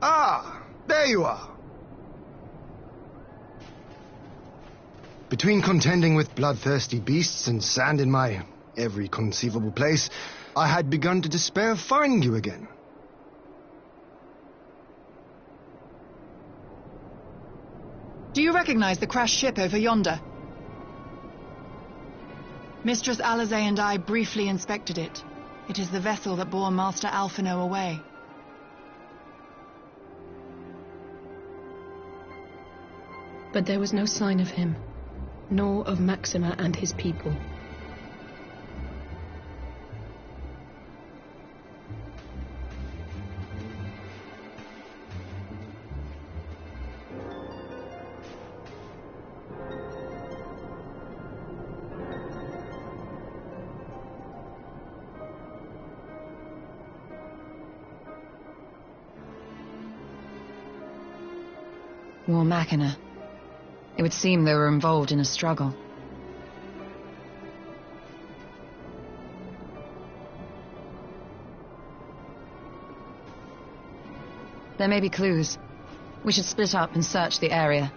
Ah, there you are. Between contending with bloodthirsty beasts and sand in my every conceivable place, I had begun to despair of finding you again. Do you recognize the crashed ship over yonder? Mistress Alizé and I briefly inspected it. It is the vessel that bore Master Alphino away. But there was no sign of him, nor of Maxima and his people. War Machina. It would seem they were involved in a struggle. There may be clues. We should split up and search the area.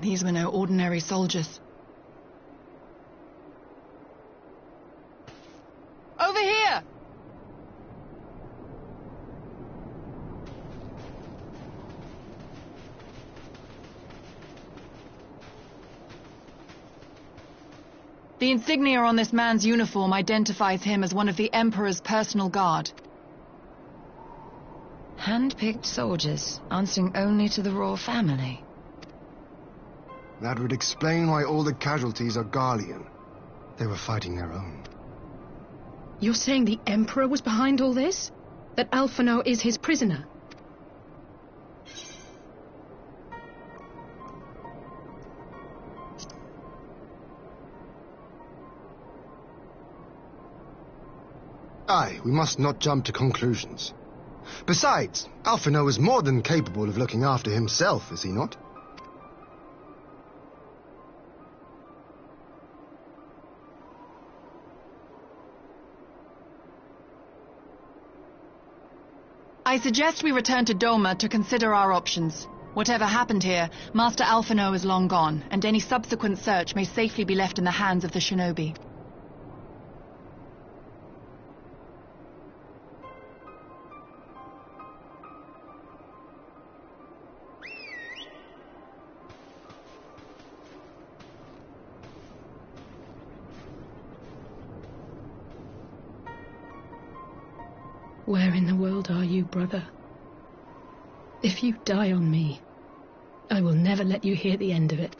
These were no ordinary soldiers. Over here! The insignia on this man's uniform identifies him as one of the Emperor's personal guard. Hand-picked soldiers, answering only to the royal family. That would explain why all the casualties are Garlean. They were fighting their own. You're saying the Emperor was behind all this? That Alphino is his prisoner? Aye, we must not jump to conclusions. Besides, Alphino is more than capable of looking after himself, is he not? I suggest we return to Doma to consider our options. Whatever happened here, Master Alphino is long gone, and any subsequent search may safely be left in the hands of the shinobi. Where in the world are you, brother? If you die on me, I will never let you hear the end of it.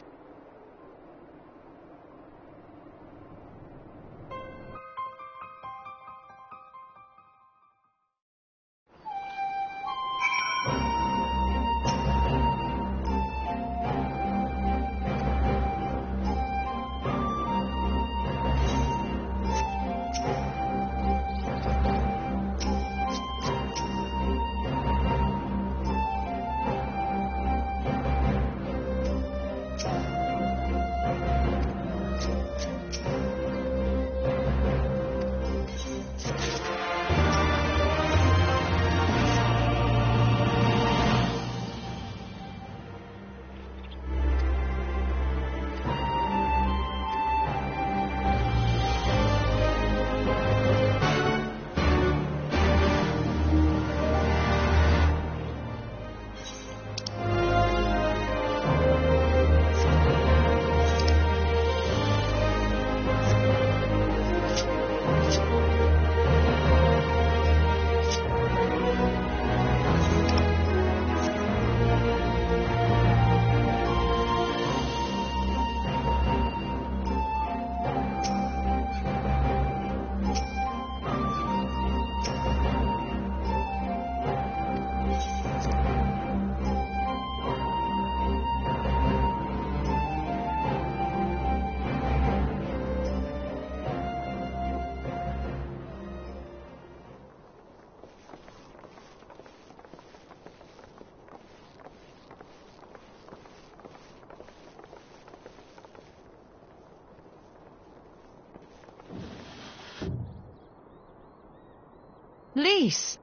Lise!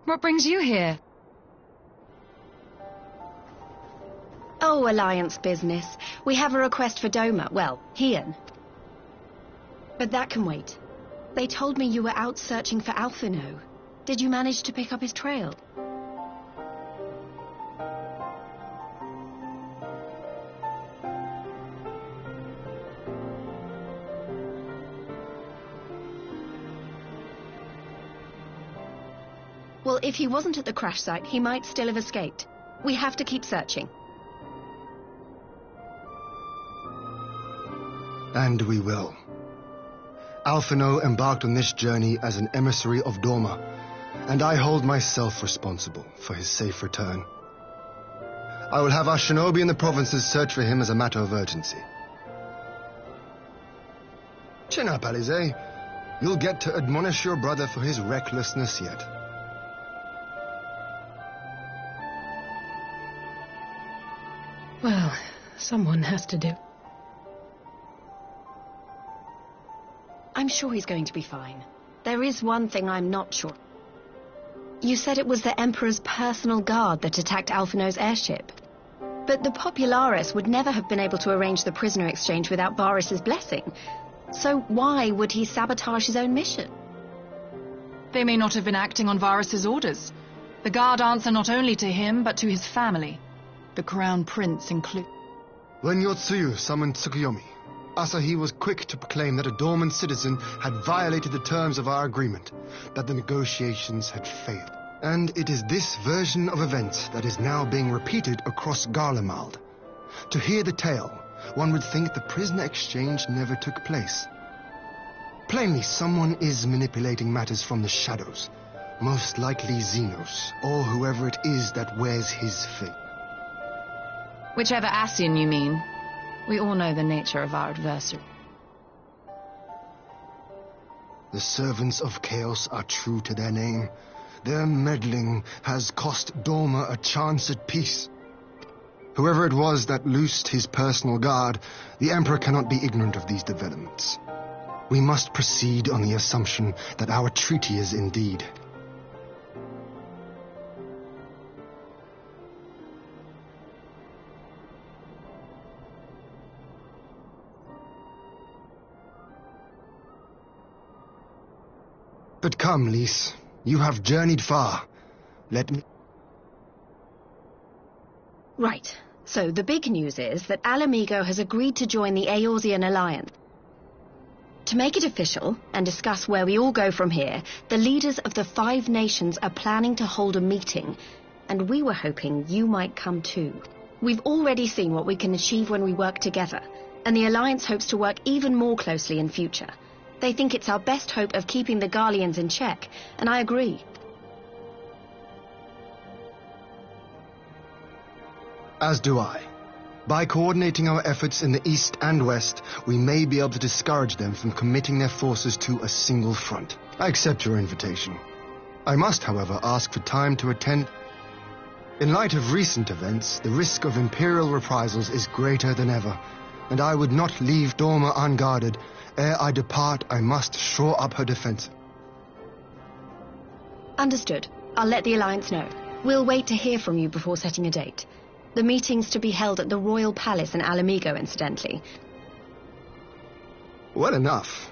What brings you here? Oh, Alliance business. We have a request for Doma. Well, Hien. But that can wait. They told me you were out searching for Alphino. Did you manage to pick up his trail? Well, if he wasn't at the crash site, he might still have escaped. We have to keep searching. And we will. Alphino embarked on this journey as an emissary of Doma, and I hold myself responsible for his safe return. I will have our shinobi in the provinces search for him as a matter of urgency. Chin up, Alize. You'll get to admonish your brother for his recklessness yet. Well, someone has to do. I'm sure he's going to be fine. There is one thing I'm not sure. You said it was the Emperor's personal guard that attacked Alphino's airship. But the Popularis would never have been able to arrange the prisoner exchange without Varys' blessing. So why would he sabotage his own mission? They may not have been acting on Varys' orders. The guard answer not only to him, but to his family. The Crown Prince included. When Yotsuyu summoned Tsukuyomi, Asahi was quick to proclaim that a dormant citizen had violated the terms of our agreement, that the negotiations had failed. And it is this version of events that is now being repeated across Garlemald. To hear the tale, one would think the prisoner exchange never took place. Plainly, someone is manipulating matters from the shadows. Most likely Xenos, or whoever it is that wears his fate. Whichever Ascian you mean. We all know the nature of our adversary. The servants of chaos are true to their name. Their meddling has cost Doma a chance at peace. Whoever it was that loosed his personal guard, the Emperor cannot be ignorant of these developments. We must proceed on the assumption that our treaty is indeed. But come, Lise. You have journeyed far. Let me... Right. So the big news is that Alamigo has agreed to join the Eorzean Alliance. To make it official, and discuss where we all go from here, the leaders of the 5 nations are planning to hold a meeting, and we were hoping you might come too. We've already seen what we can achieve when we work together, and the Alliance hopes to work even more closely in future. They think it's our best hope of keeping the Garleans in check, and I agree. As do I. By coordinating our efforts in the east and west, we may be able to discourage them from committing their forces to a single front. I accept your invitation. I must, however, ask for time to attend. In light of recent events, the risk of Imperial reprisals is greater than ever, and I would not leave Doma unguarded. Ere I depart, I must shore up her defense. Understood. I'll let the Alliance know. We'll wait to hear from you before setting a date. The meeting's to be held at the Royal Palace in Alamigo, incidentally. Well enough.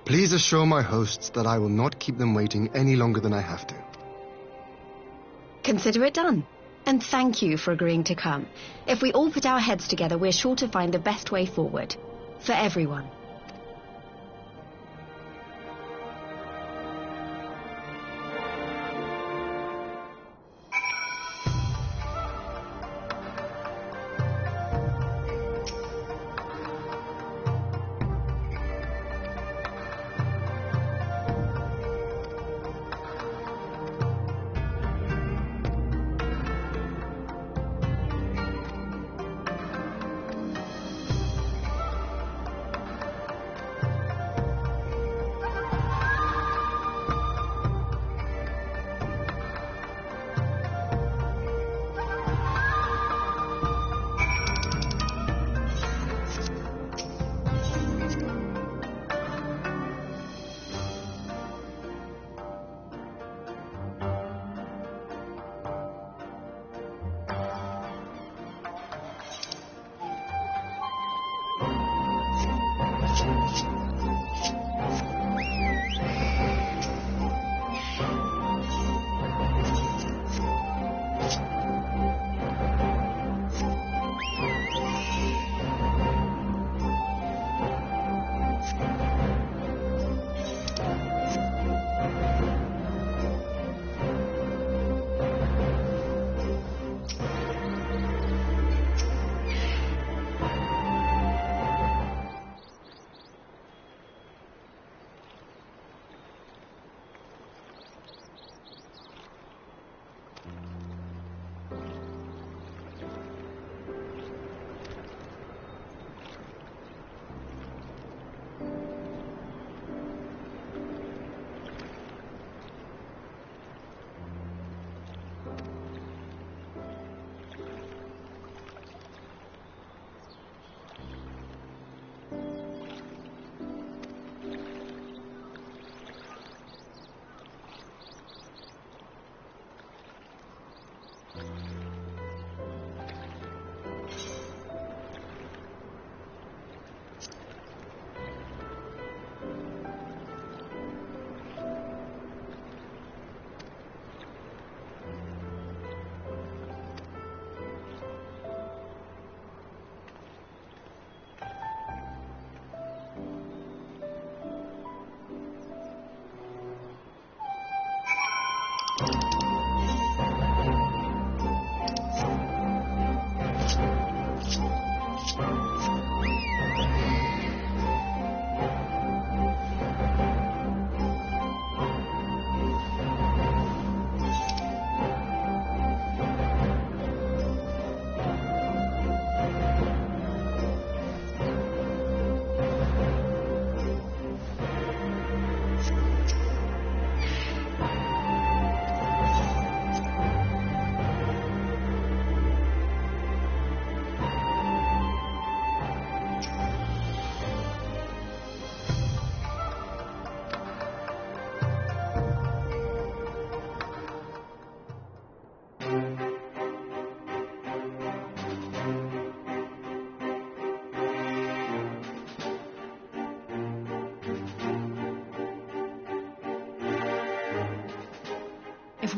Please assure my hosts that I will not keep them waiting any longer than I have to. Consider it done. And thank you for agreeing to come. If we all put our heads together, we're sure to find the best way forward. For everyone.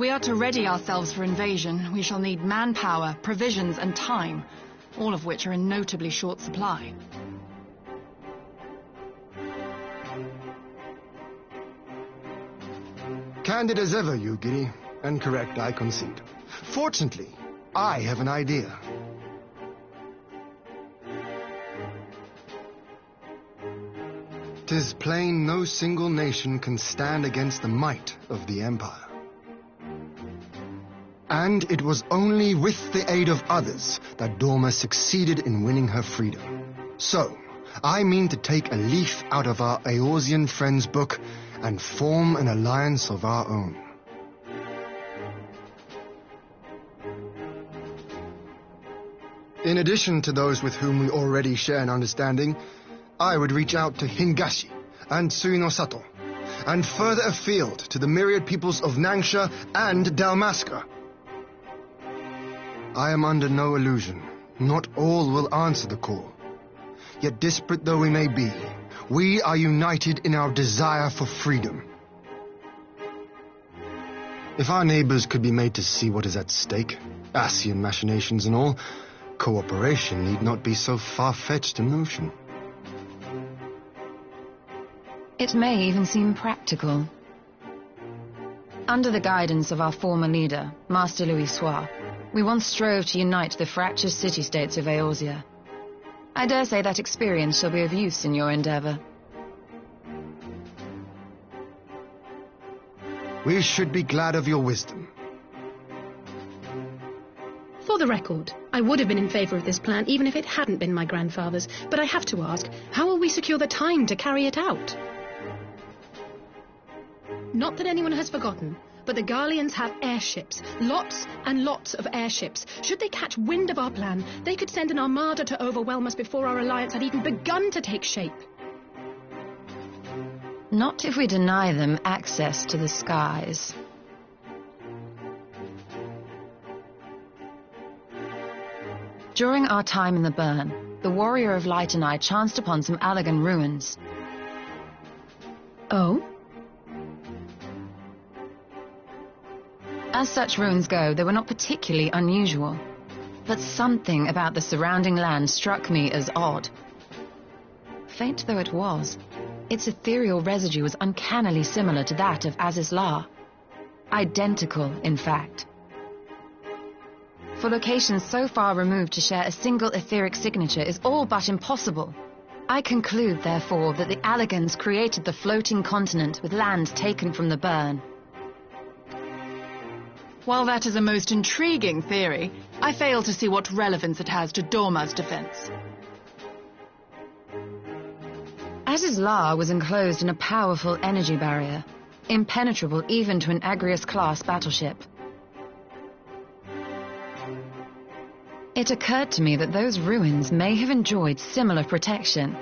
we are to ready ourselves for invasion, we shall need manpower, provisions, and time, all of which are in notably short supply. Candid as ever, you giddy. And correct, I concede. Fortunately, I have an idea. "'Tis plain no single nation can stand against the might of the Empire. And it was only with the aid of others that Dorma succeeded in winning her freedom. So, I mean to take a leaf out of our Eorzean friends' book and form an alliance of our own. In addition to those with whom we already share an understanding, I would reach out to Hingashi and Suinosato, and further afield to the myriad peoples of Nangsha and Dalmasca. I am under no illusion. Not all will answer the call. Yet disparate though we may be, we are united in our desire for freedom. If our neighbors could be made to see what is at stake, Ascian machinations and all, cooperation need not be so far-fetched a notion. It may even seem practical. Under the guidance of our former leader, Master Louis Soir, we once strove to unite the fractious city-states of Eorzea. I dare say that experience shall be of use in your endeavor. We should be glad of your wisdom. For the record, I would have been in favor of this plan even if it hadn't been my grandfather's, but I have to ask, how will we secure the time to carry it out? Not that anyone has forgotten, but the Garleans have airships. Lots and lots of airships. Should they catch wind of our plan, they could send an armada to overwhelm us before our alliance had even begun to take shape. Not if we deny them access to the skies. During our time in the Burn, the Warrior of Light and I chanced upon some Allagan ruins. Oh? As such ruins go, they were not particularly unusual, but something about the surrounding land struck me as odd. Faint though it was, its ethereal residue was uncannily similar to that of Azizlar. Identical, in fact. For locations so far removed to share a single etheric signature is all but impossible. I conclude, therefore, that the Allagans created the floating continent with land taken from the Burn. While that is a most intriguing theory, I fail to see what relevance it has to Dorma's defense. Azizlar was enclosed in a powerful energy barrier, impenetrable even to an Agrias-class battleship. It occurred to me that those ruins may have enjoyed similar protection.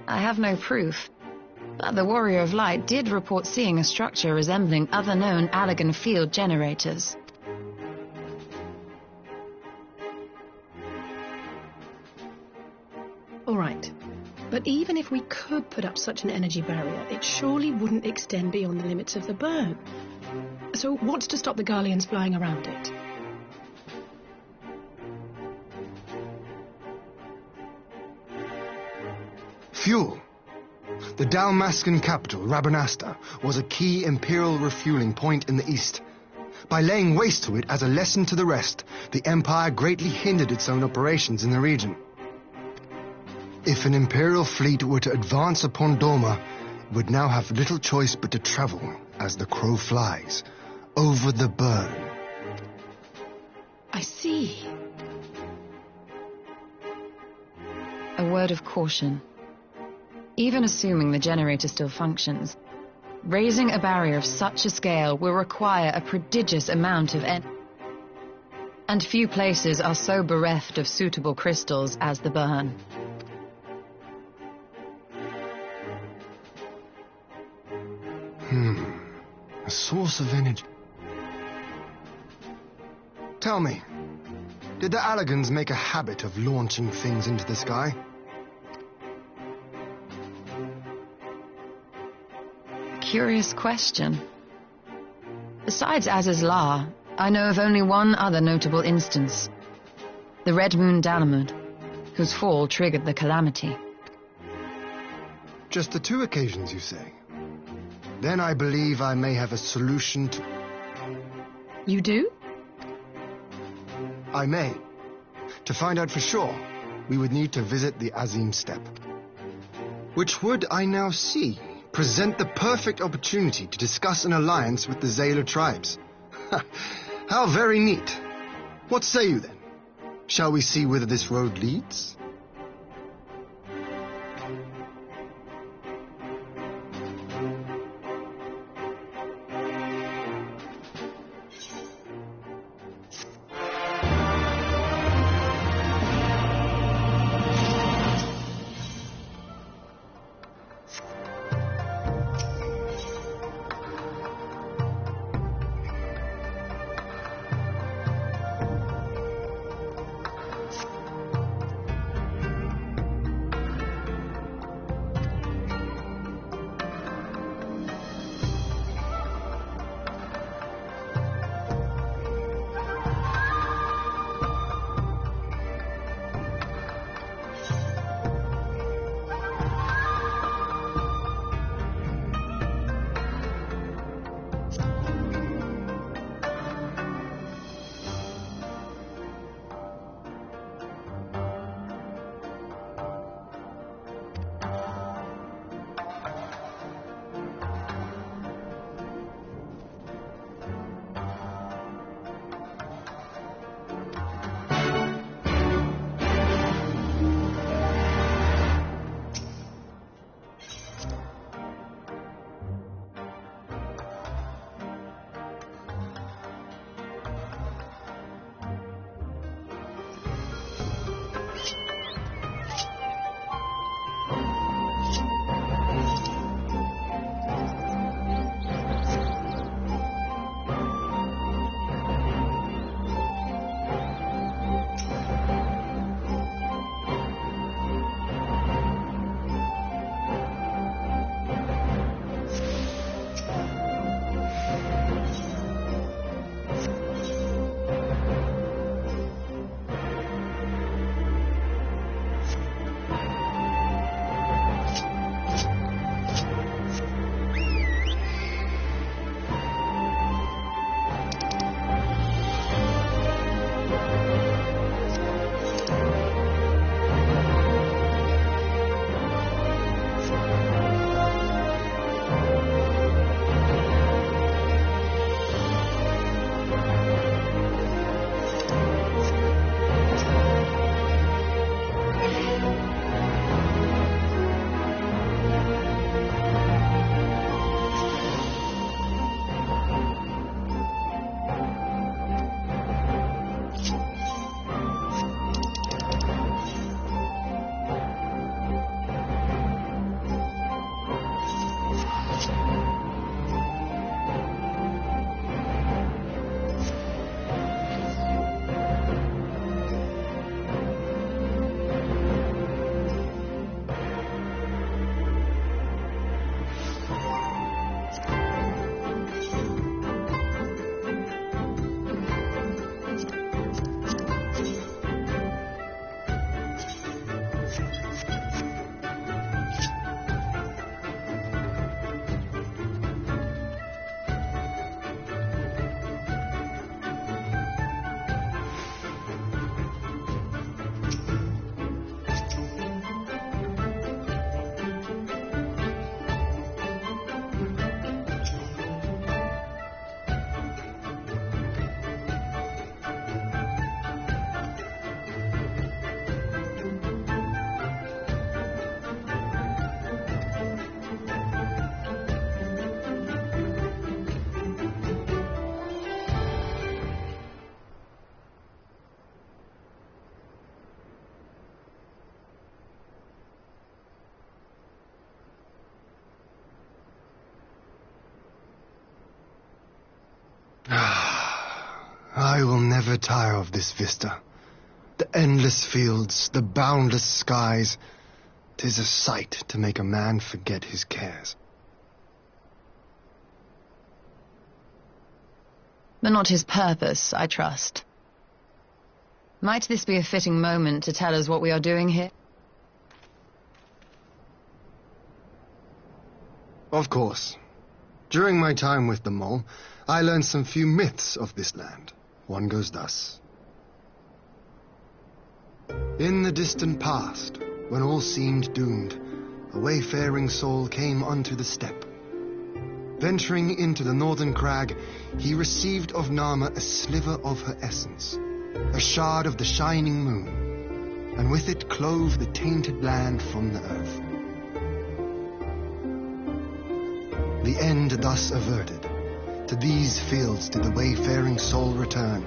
I have no proof, but the Warrior of Light did report seeing a structure resembling other known Allagan field generators. All right. But even if we could put up such an energy barrier, it surely wouldn't extend beyond the limits of the Burn. So what's to stop the Garleans flying around it? Fuel. The Dalmascan capital, Rabanasta, was a key imperial refueling point in the east. By laying waste to it as a lesson to the rest, the Empire greatly hindered its own operations in the region. If an imperial fleet were to advance upon Dorma, it would now have little choice but to travel, as the crow flies, over the Burn. I see. A word of caution. Even assuming the generator still functions, raising a barrier of such a scale will require a prodigious amount of energy. And few places are so bereft of suitable crystals as the Burn. A source of energy. Tell me, did the Allagans make a habit of launching things into the sky? Curious question. Besides Az's La, I know of only one other notable instance. The Red Moon Dalamud, whose fall triggered the calamity. Just the 2 occasions, you say? Then I believe I may have a solution to... You do? I may. To find out for sure, we would need to visit the Azim Steppe. Which would, I now see, present the perfect opportunity to discuss an alliance with the Zayla tribes. How very neat. What say you then? Shall we see whither this road leads? I will never tire of this vista. The endless fields, the boundless skies. 'Tis a sight to make a man forget his cares. but not his purpose, I trust. Might this be a fitting moment to tell us what we are doing here? Of course. During my time with the mole, I learned some few myths of this land. One goes thus. In the distant past, when all seemed doomed, a wayfaring soul came unto the steppe. Venturing into the northern crag, he received of Nama a sliver of her essence, a shard of the shining moon, and with it clove the tainted land from the earth. The end thus averted, to these fields did the wayfaring soul return,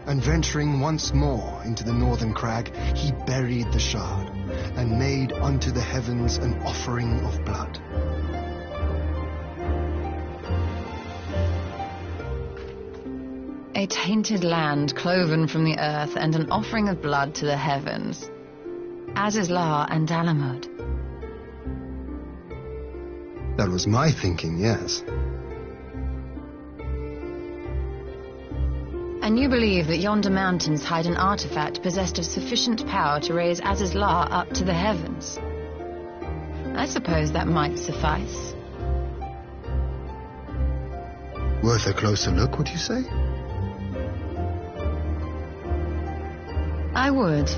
and venturing once more into the northern crag, he buried the shard, and made unto the heavens an offering of blood. A tainted land cloven from the earth and an offering of blood to the heavens. Azizlar and Dalamud. That was my thinking, yes. And you believe that yonder mountains hide an artifact possessed of sufficient power to raise Azizlar up to the heavens? I suppose that might suffice. Worth a closer look, would you say? I would.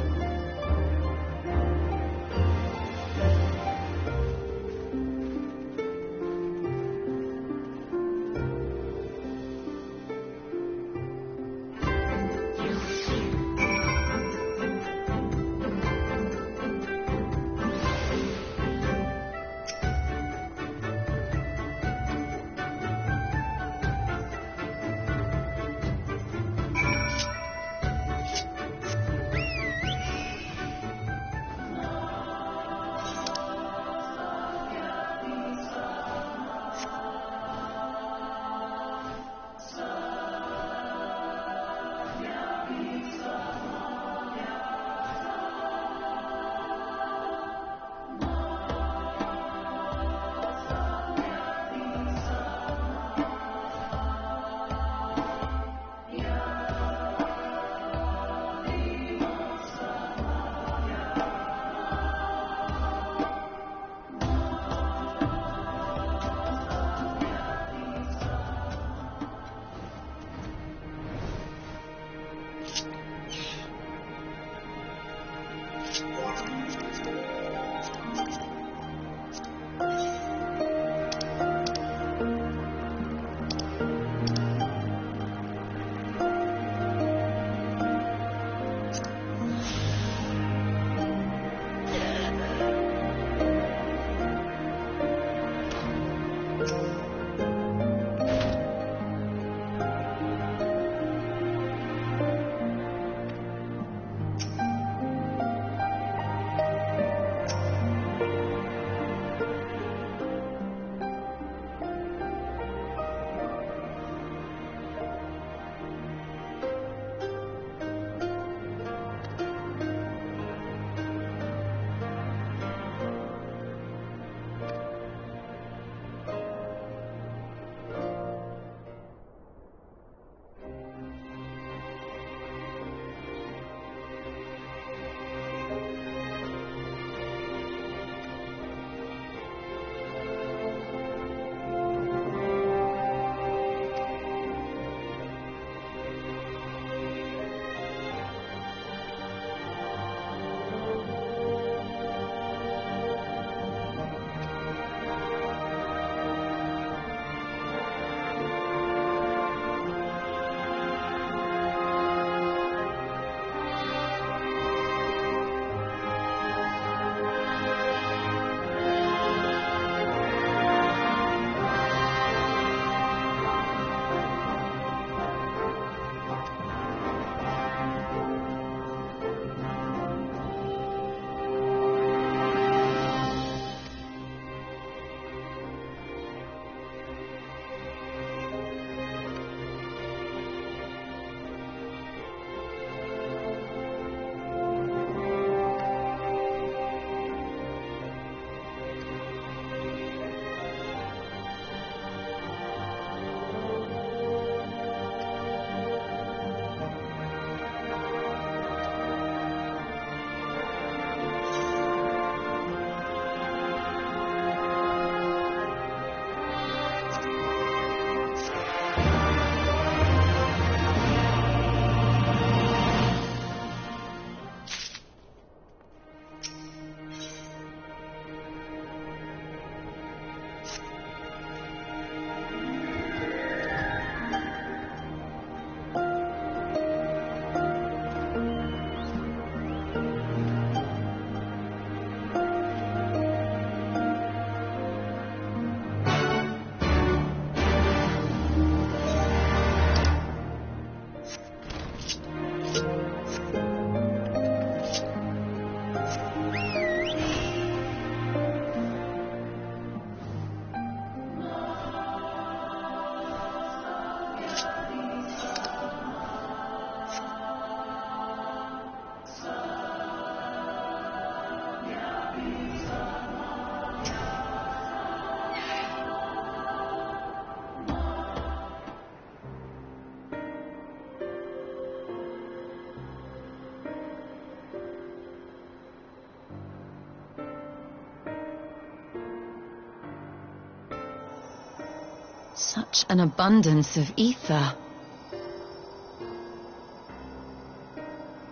Such an abundance of ether.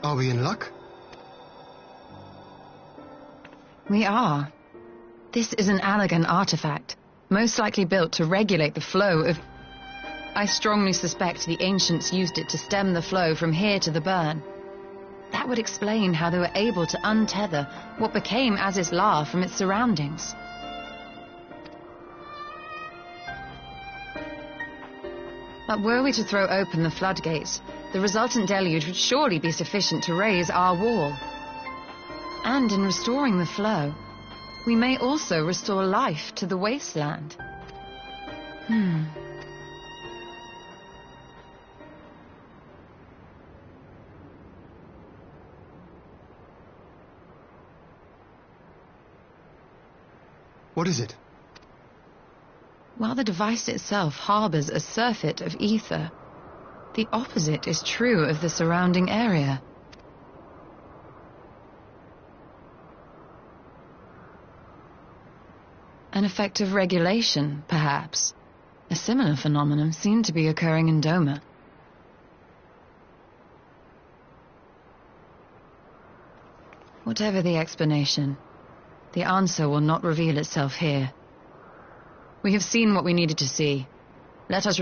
Are we in luck? We are. This is an Allegan artifact, most likely built to regulate the flow of... I strongly suspect the ancients used it to stem the flow from here to the burn. That would explain how they were able to untether what became Azizlar from its surroundings. But were we to throw open the floodgates, the resultant deluge would surely be sufficient to raise our wall. And in restoring the flow, we may also restore life to the wasteland. What is it? While the device itself harbors a surfeit of ether, the opposite is true of the surrounding area. An effect of regulation, perhaps. A similar phenomenon seemed to be occurring in Doma. Whatever the explanation, the answer will not reveal itself here. We have seen what we needed to see. Let us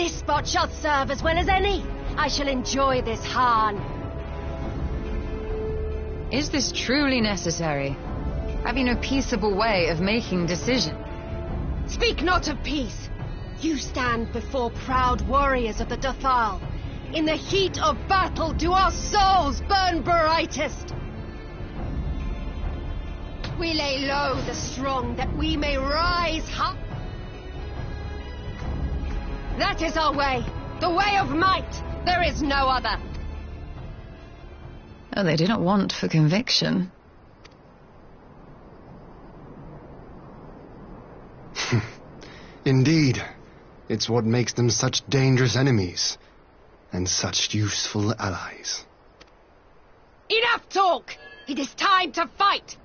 This spot shall serve as well as any. I shall enjoy this Hahn. Is this truly necessary? Have you no peaceable way of making decision? Speak not of peace. You stand before proud warriors of the Dathal. In the heat of battle do our souls burn brightest. We lay low the strong that we may rise high. That is our way, the way of might. There is no other. Oh, they do not want for conviction. Indeed. It's what makes them such dangerous enemies, and such useful allies. Enough talk! It is time to fight!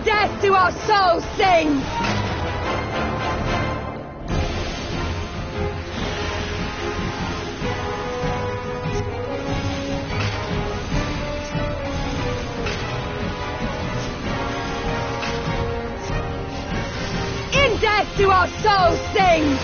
Death to our souls sing! In death do our souls sing!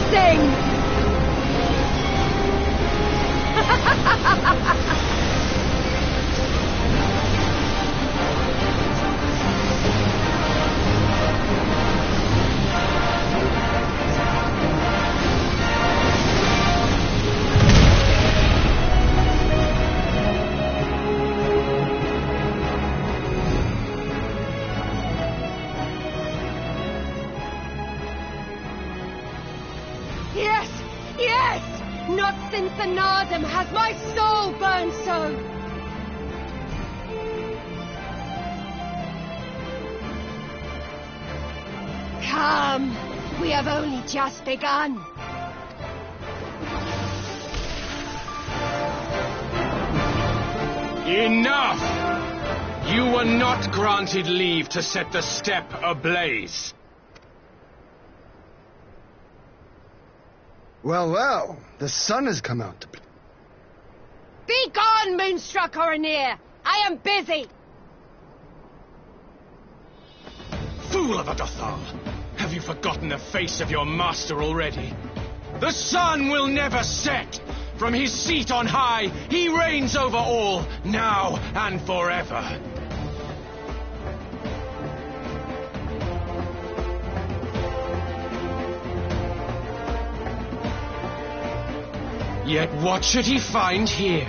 blessing! Yes! Yes! Not since the Nardum has my soul burned so! Come! We have only just begun. Enough! You were not granted leave to set the steppe ablaze. Well, well, the sun has come out to play. Be gone, moonstruck Oranir! I am busy! Fool of a Dothal! Have you forgotten the face of your master already? The sun will never set! From his seat on high, he reigns over all, now and forever. Yet what should he find here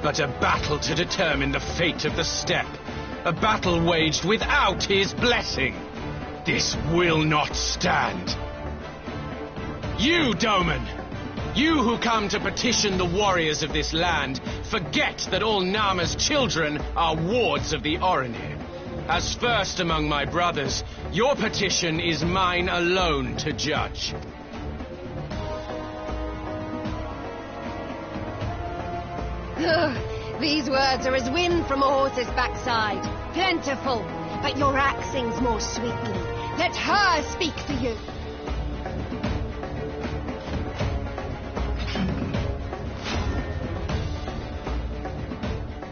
but a battle to determine the fate of the steppe? A battle waged without his blessing. This will not stand. You, Doman! You who come to petition the warriors of this land, forget that all Nama's children are wards of the Oranir. As first among my brothers, your petition is mine alone to judge. These words are as wind from a horse's backside. Plentiful, but your axe sings more sweetly. Let her speak for you.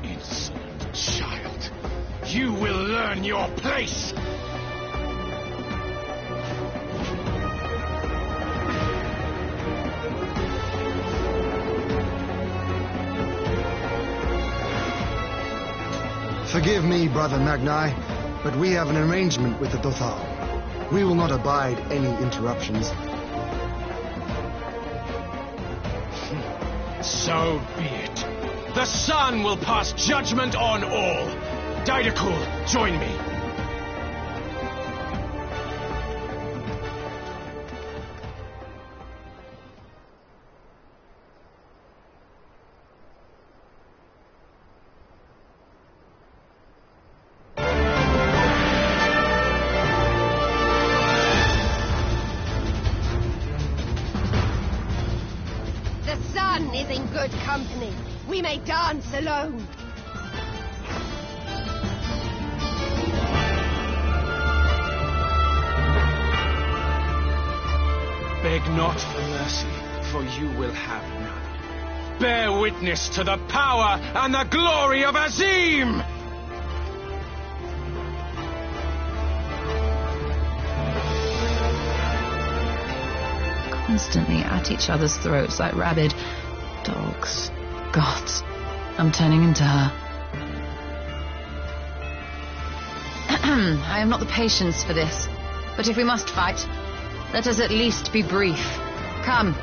Insolent child. You will learn your place! Forgive me, Brother Magni, but we have an arrangement with the Dothal. We will not abide any interruptions. So be it. The sun will pass judgment on all. Didakul, join me. Is in good company. We may dance alone. Beg not for mercy, for you will have none. Bear witness to the power and the glory of Azim! Constantly at each other's throats like rabid dogs. Gods, I'm turning into her. I have not the patience for this. But if we must fight, let us at least be brief. Come.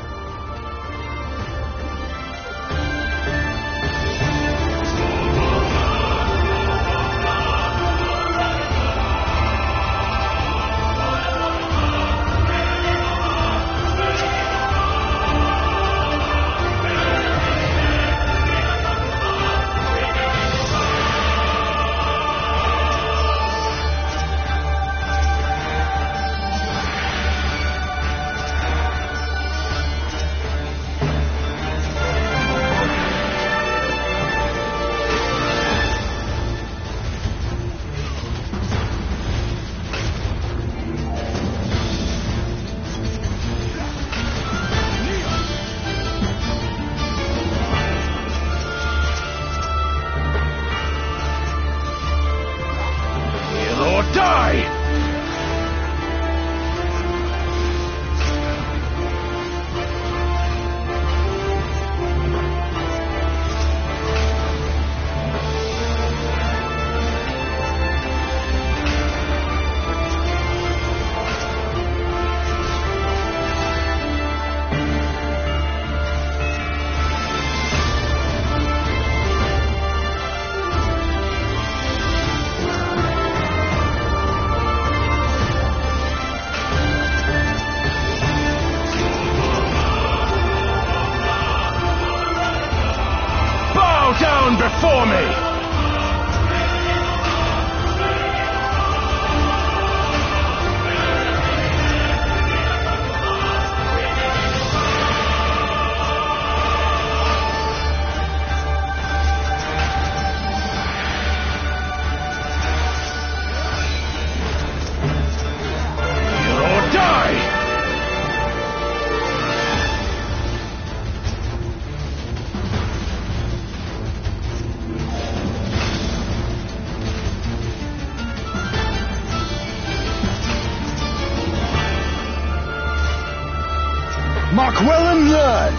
Mark well and learn!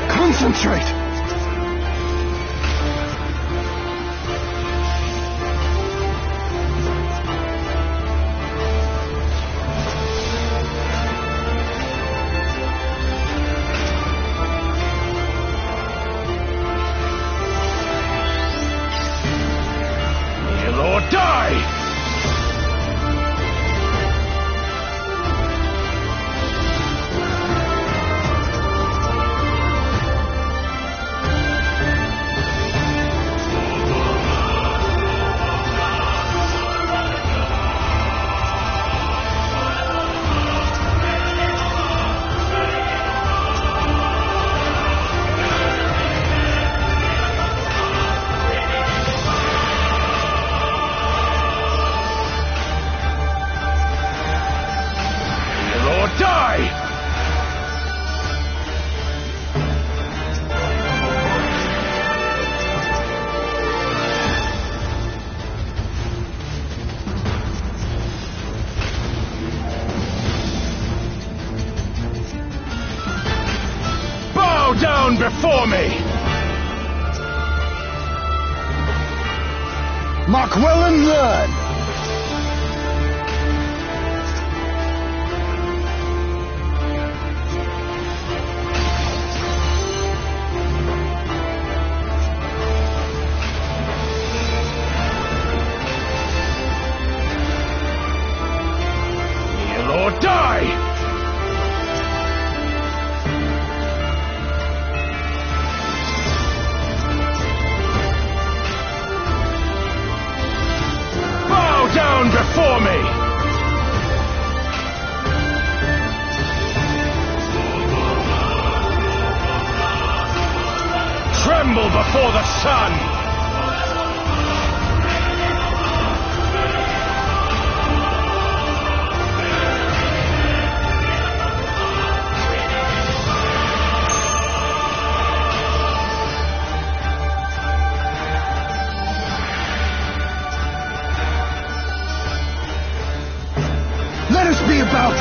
Concentrate! Kneel or die! Down before me! Mark well and learn! Kneel or die! Down before me! Tremble before the sun! Let us be about it!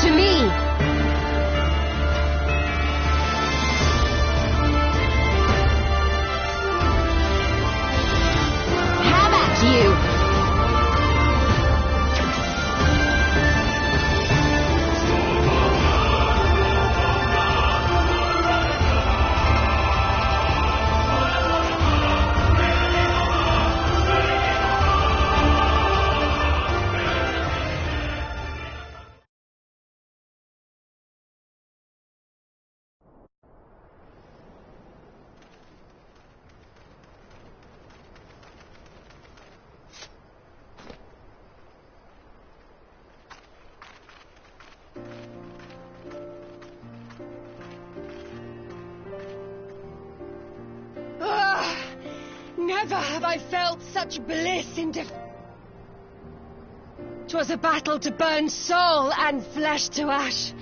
To me! Have at you! Never have I felt such bliss in 'Twas a battle to burn soul and flesh to ash.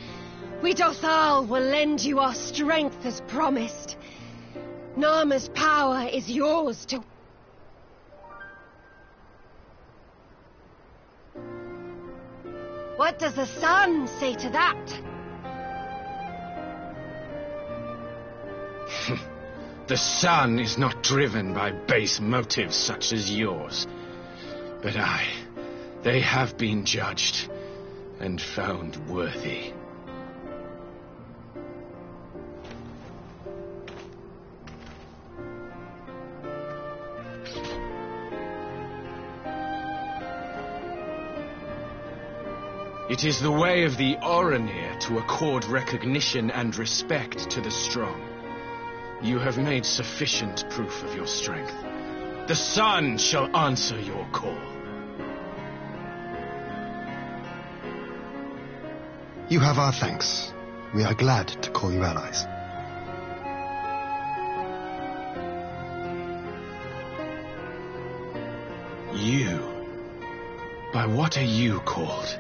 We Dothal will lend you our strength as promised. Narma's power is yours to... What does the sun say to that? The sun is not driven by base motives such as yours. But they have been judged and found worthy. It is the way of the Orinir to accord recognition and respect to the strong. You have made sufficient proof of your strength. The sun shall answer your call. You have our thanks. We are glad to call you allies. You? By what are you called?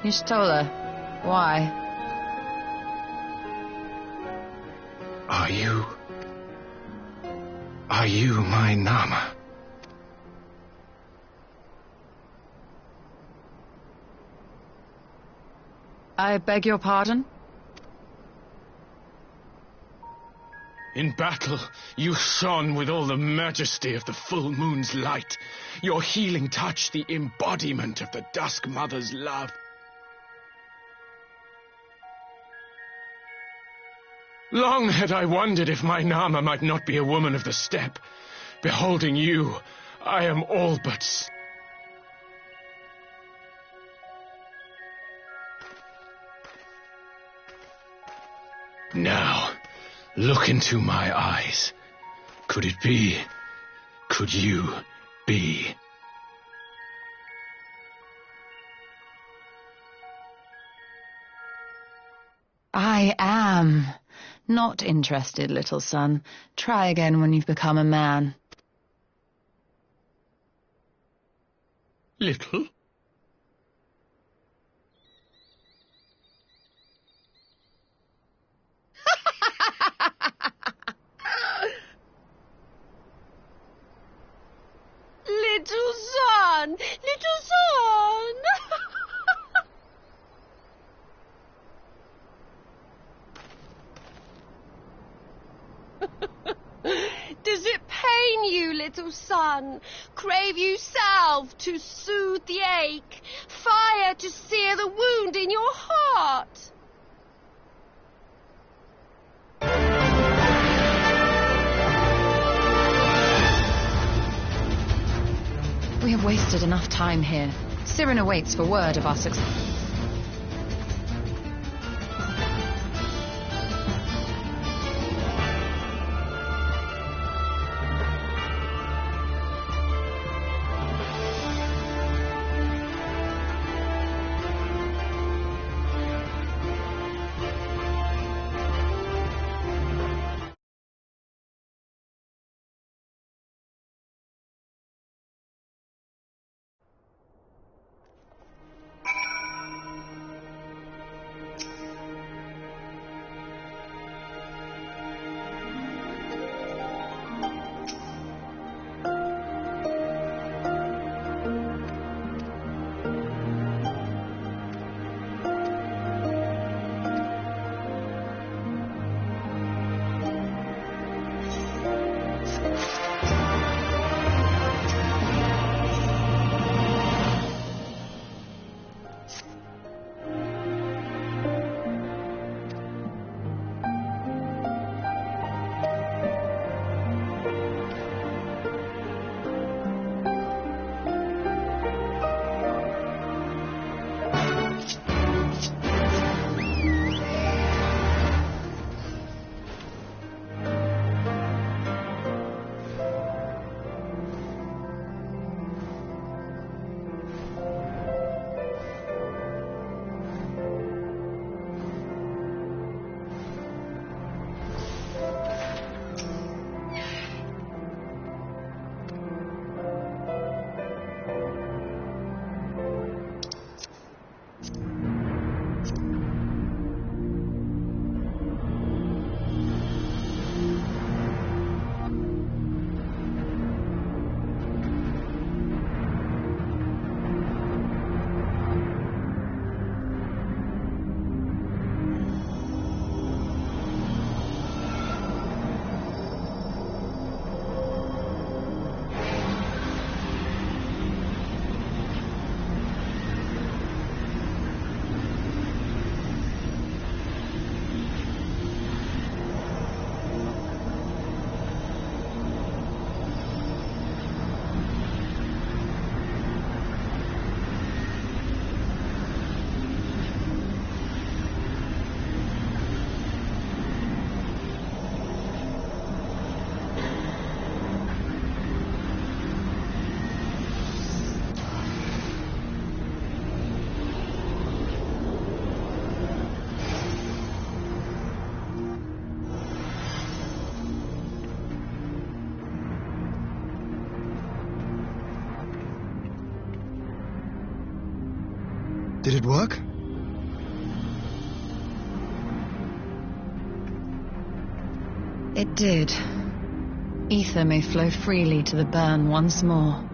Y'shtola. Why? Are you my Nama? I beg your pardon? In battle, you shone with all the majesty of the full moon's light. Your healing touch, the embodiment of the Dusk Mother's love. Long had I wondered if my Nama might not be a woman of the steppe. Beholding you, I am all but... Now, look into my eyes. Could it be? Could you be? I am. Not interested, little son. Try again when you've become a man. Little? Little son! Little son! Does it pain you, little son? Crave you salve to soothe the ache? Fire to sear the wound in your heart? We have wasted enough time here. Siren awaits for word of our success. Did it work? It did. Ether may flow freely to the burn once more.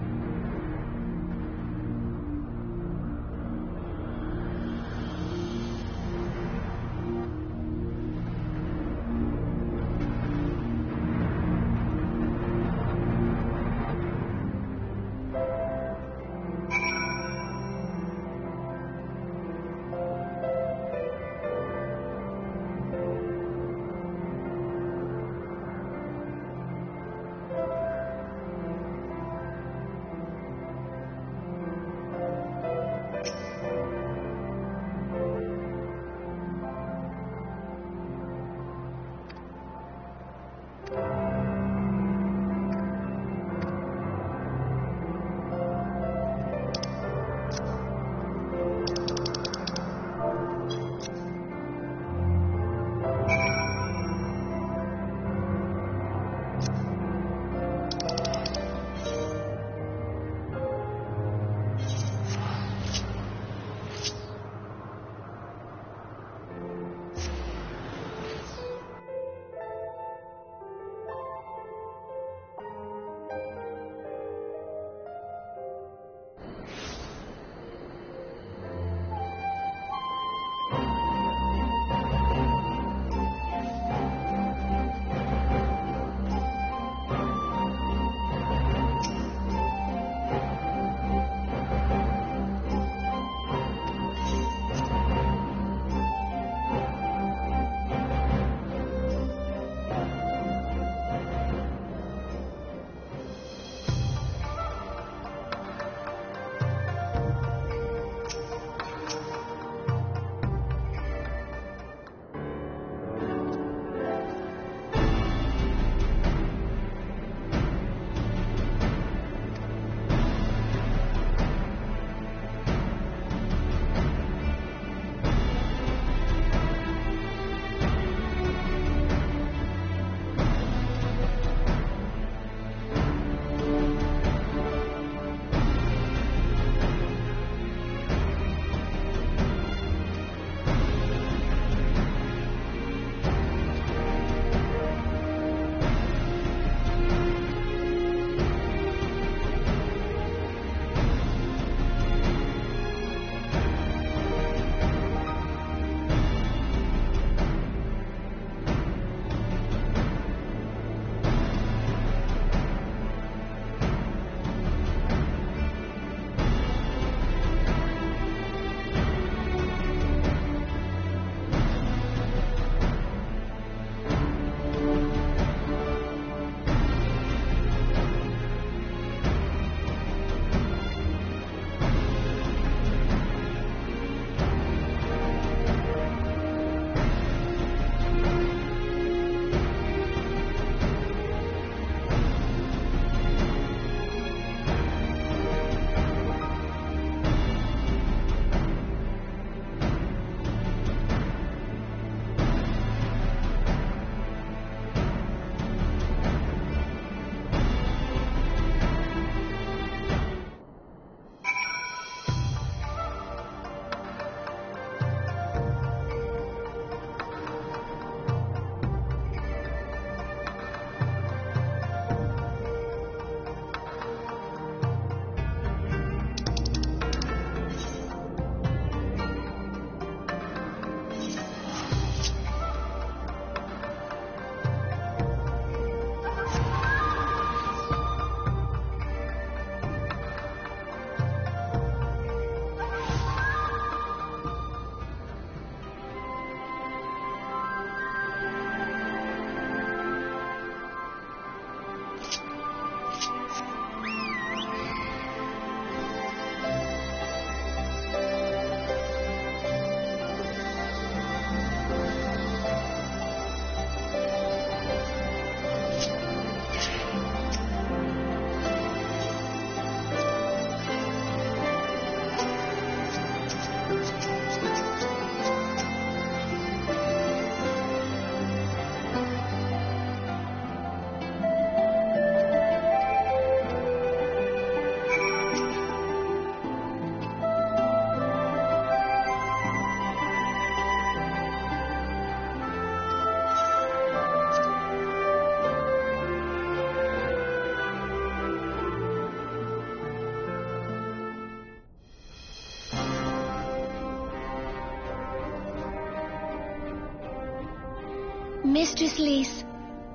Mistress Lys,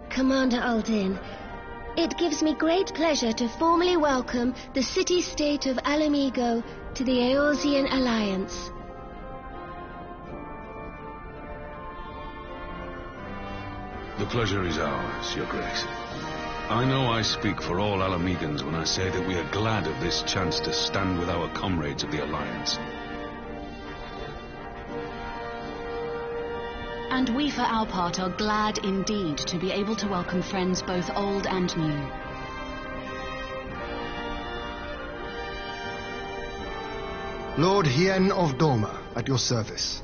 Commander Aldin, it gives me great pleasure to formally welcome the city-state of Alamigo to the Eorzean Alliance. The pleasure is ours, Your Grace. I know I speak for all Alamegans when I say that we are glad of this chance to stand with our comrades of the Alliance. And we, for our part, are glad indeed to be able to welcome friends both old and new. Lord Hien of Dorma, at your service.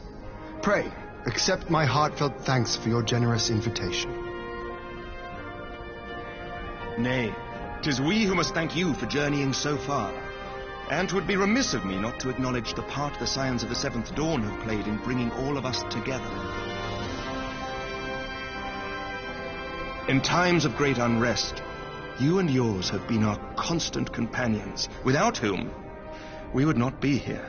Pray, accept my heartfelt thanks for your generous invitation. Nay, 'tis we who must thank you for journeying so far. And 'twould be remiss of me not to acknowledge the part the Scions of the Seventh Dawn have played in bringing all of us together. In times of great unrest, you and yours have been our constant companions, without whom we would not be here.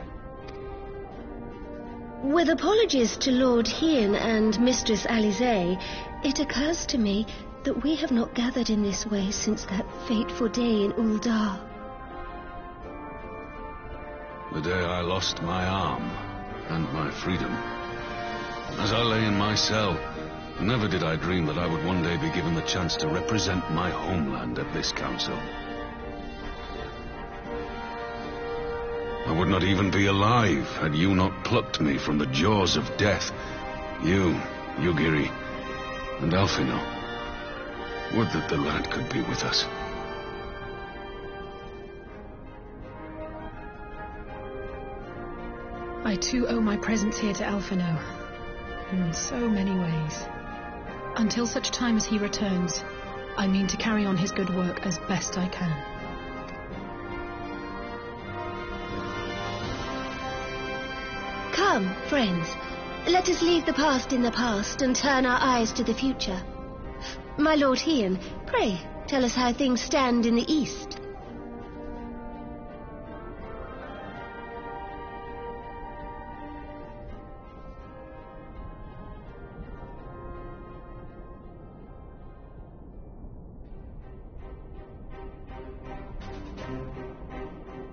With apologies to Lord Hien and Mistress Alize, it occurs to me that we have not gathered in this way since that fateful day in Uldar. The day I lost my arm and my freedom. As I lay in my cell, never did I dream that I would one day be given the chance to represent my homeland at this council. I would not even be alive had you not plucked me from the jaws of death. You, Yugiri, and Alfino. Would that the lad could be with us. I too owe my presence here to Alfino, in so many ways. Until such time as he returns, I mean to carry on his good work as best I can. Come, friends, let us leave the past in the past and turn our eyes to the future. My Lord Hien, pray, tell us how things stand in the east.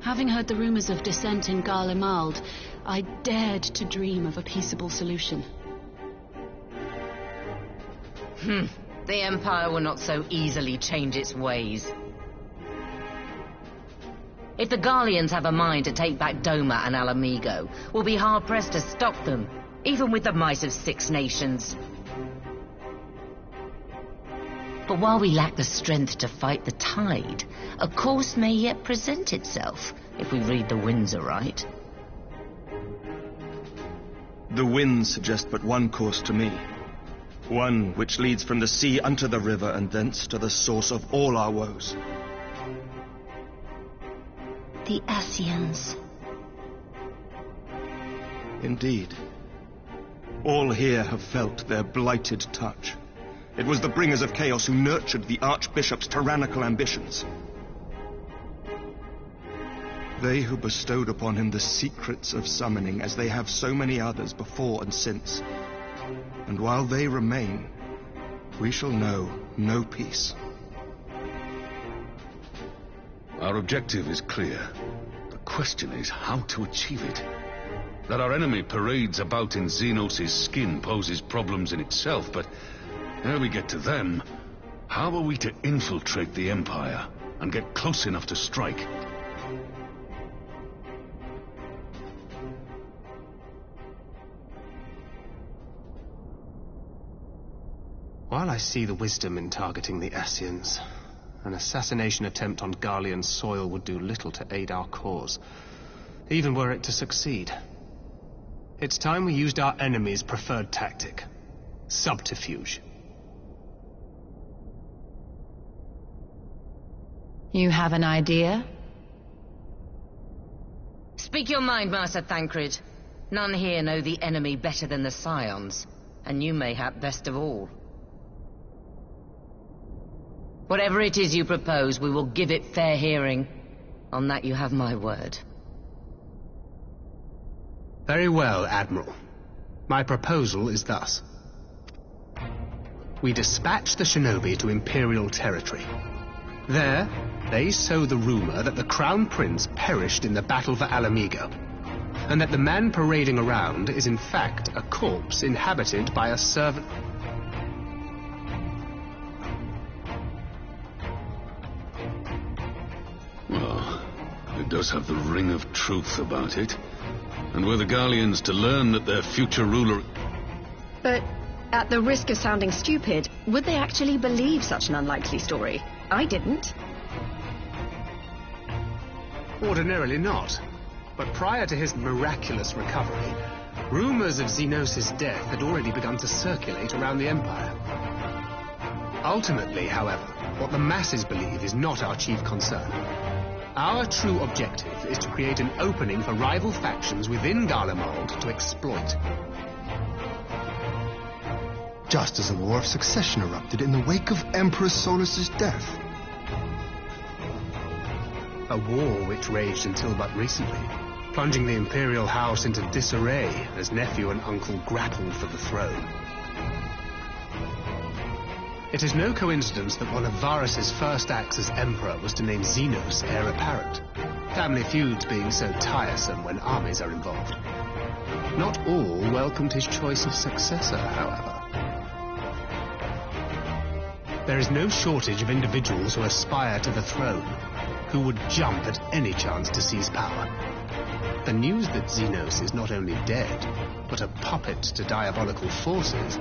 Having heard the rumors of dissent in Garlemald, I dared to dream of a peaceable solution. The Empire will not so easily change its ways. If the Garleans have a mind to take back Doma and Alamigo, we'll be hard-pressed to stop them, even with the might of 6 nations. But while we lack the strength to fight the tide, a course may yet present itself, if we read the winds aright. The winds suggest but one course to me. One which leads from the sea unto the river and thence to the source of all our woes. The Ascians. Indeed. All here have felt their blighted touch. It was the bringers of chaos who nurtured the Archbishop's tyrannical ambitions. They who bestowed upon him the secrets of summoning, as they have so many others before and since. And while they remain, we shall know no peace. Our objective is clear. The question is how to achieve it. That our enemy parades about in Xenos' skin poses problems in itself, but ere we get to them, how are we to infiltrate the Empire and get close enough to strike? While I see the wisdom in targeting the Ascians, an assassination attempt on Garlean soil would do little to aid our cause, even were it to succeed. It's time we used our enemy's preferred tactic: subterfuge. You have an idea? Speak your mind, Master Thancred. None here know the enemy better than the Scions, and you mayhap best of all. Whatever it is you propose, we will give it fair hearing. On that you have my word. Very well, Admiral. My proposal is thus. we dispatch the shinobi to Imperial territory. There, they sow the rumor that the Crown Prince perished in the battle for Alamigo, and that the man parading around is in fact a corpse inhabited by a servant. Well, it does have the ring of truth about it. And were the Garleans to learn that their future ruler... But, at the risk of sounding stupid, would they actually believe such an unlikely story? I didn't. Ordinarily not. But prior to his miraculous recovery, rumors of Xenos' death had already begun to circulate around the Empire. Ultimately, however, what the masses believe is not our chief concern. Our true objective is to create an opening for rival factions within Garlemald to exploit. Just as a war of succession erupted in the wake of Emperor Solus's death. A war which raged until but recently, plunging the Imperial House into disarray as nephew and uncle grappled for the throne. It is no coincidence that one of Varus's first acts as Emperor was to name Xenos heir apparent, family feuds being so tiresome when armies are involved. Not all welcomed his choice of successor, however. There is no shortage of individuals who aspire to the throne, who would jump at any chance to seize power. The news that Xenos is not only dead, but a puppet to diabolical forces,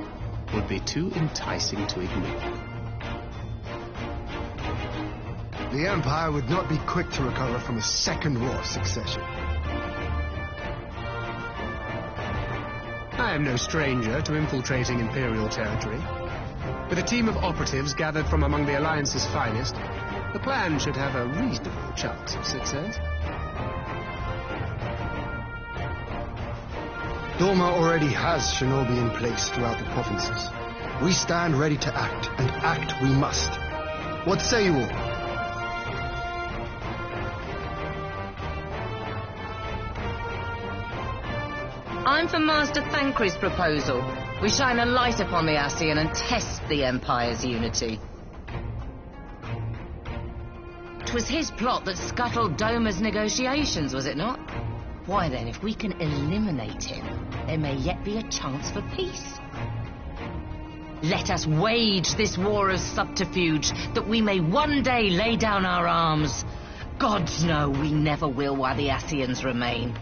would be too enticing to ignore. The Empire would not be quick to recover from a second war of succession. I am no stranger to infiltrating Imperial territory. With a team of operatives gathered from among the Alliance's finest, the plan should have a reasonable chance of success. Doma already has shinobi in place throughout the provinces. We stand ready to act, and act we must. What say you all? I'm for Master Thancred's proposal. We shine a light upon the Ascian and test the Empire's unity. It was his plot that scuttled Doma's negotiations, was it not? Why then, if we can eliminate him, there may yet be a chance for peace. Let us wage this war of subterfuge, that we may one day lay down our arms. Gods know we never will while the Ascians remain.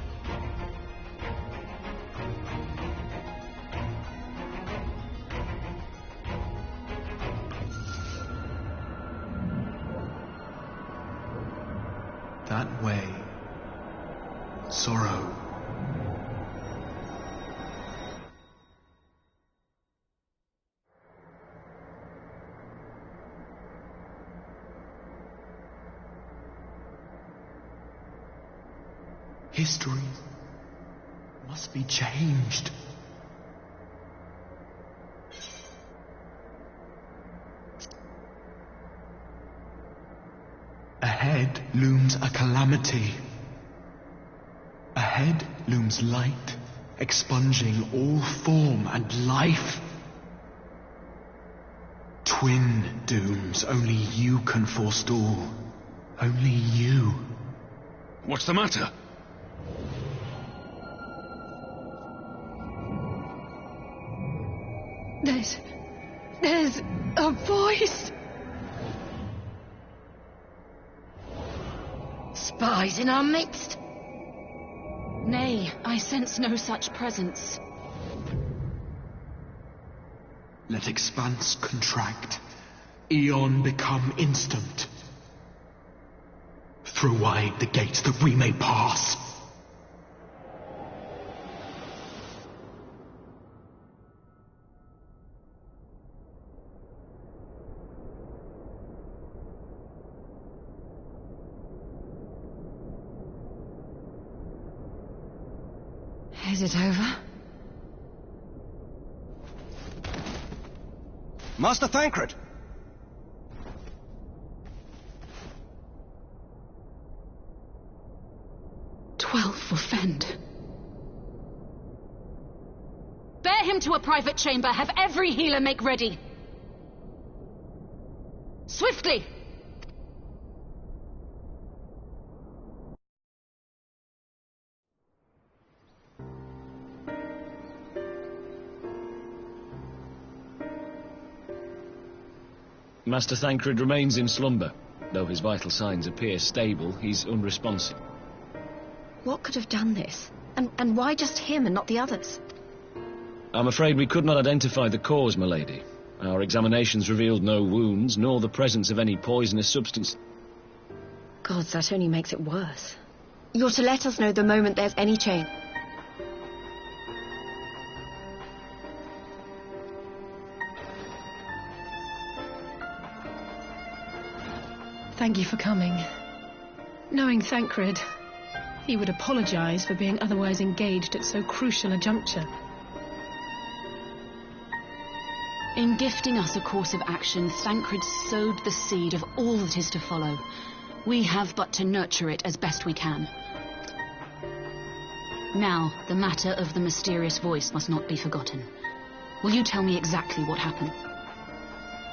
That way. Sorrow. History must be changed. Ahead looms a calamity. Ahead looms light, expunging all form and life. Twin dooms only you can forestall. Only you. What's the matter? There's a voice. Spies in our midst? Nay, I sense no such presence. Let expanse contract, eon become instant. Throw wide the gates that we may pass. Is it over? Master Thancred! Will fend. Bear him to a private chamber. Have every healer make ready. Swiftly! Master Thancred remains in slumber. Though his vital signs appear stable, he's unresponsive. What could have done this? And why just him and not the others? I'm afraid we could not identify the cause, my lady. Our examinations revealed no wounds, nor the presence of any poisonous substance. Gods, that only makes it worse. You're to let us know the moment there's any change. Thank you for coming. Knowing Thancred, he would apologize for being otherwise engaged at so crucial a juncture. In gifting us a course of action, Thancred sowed the seed of all that is to follow. We have but to nurture it as best we can. Now, the matter of the mysterious voice must not be forgotten. Will you tell me exactly what happened?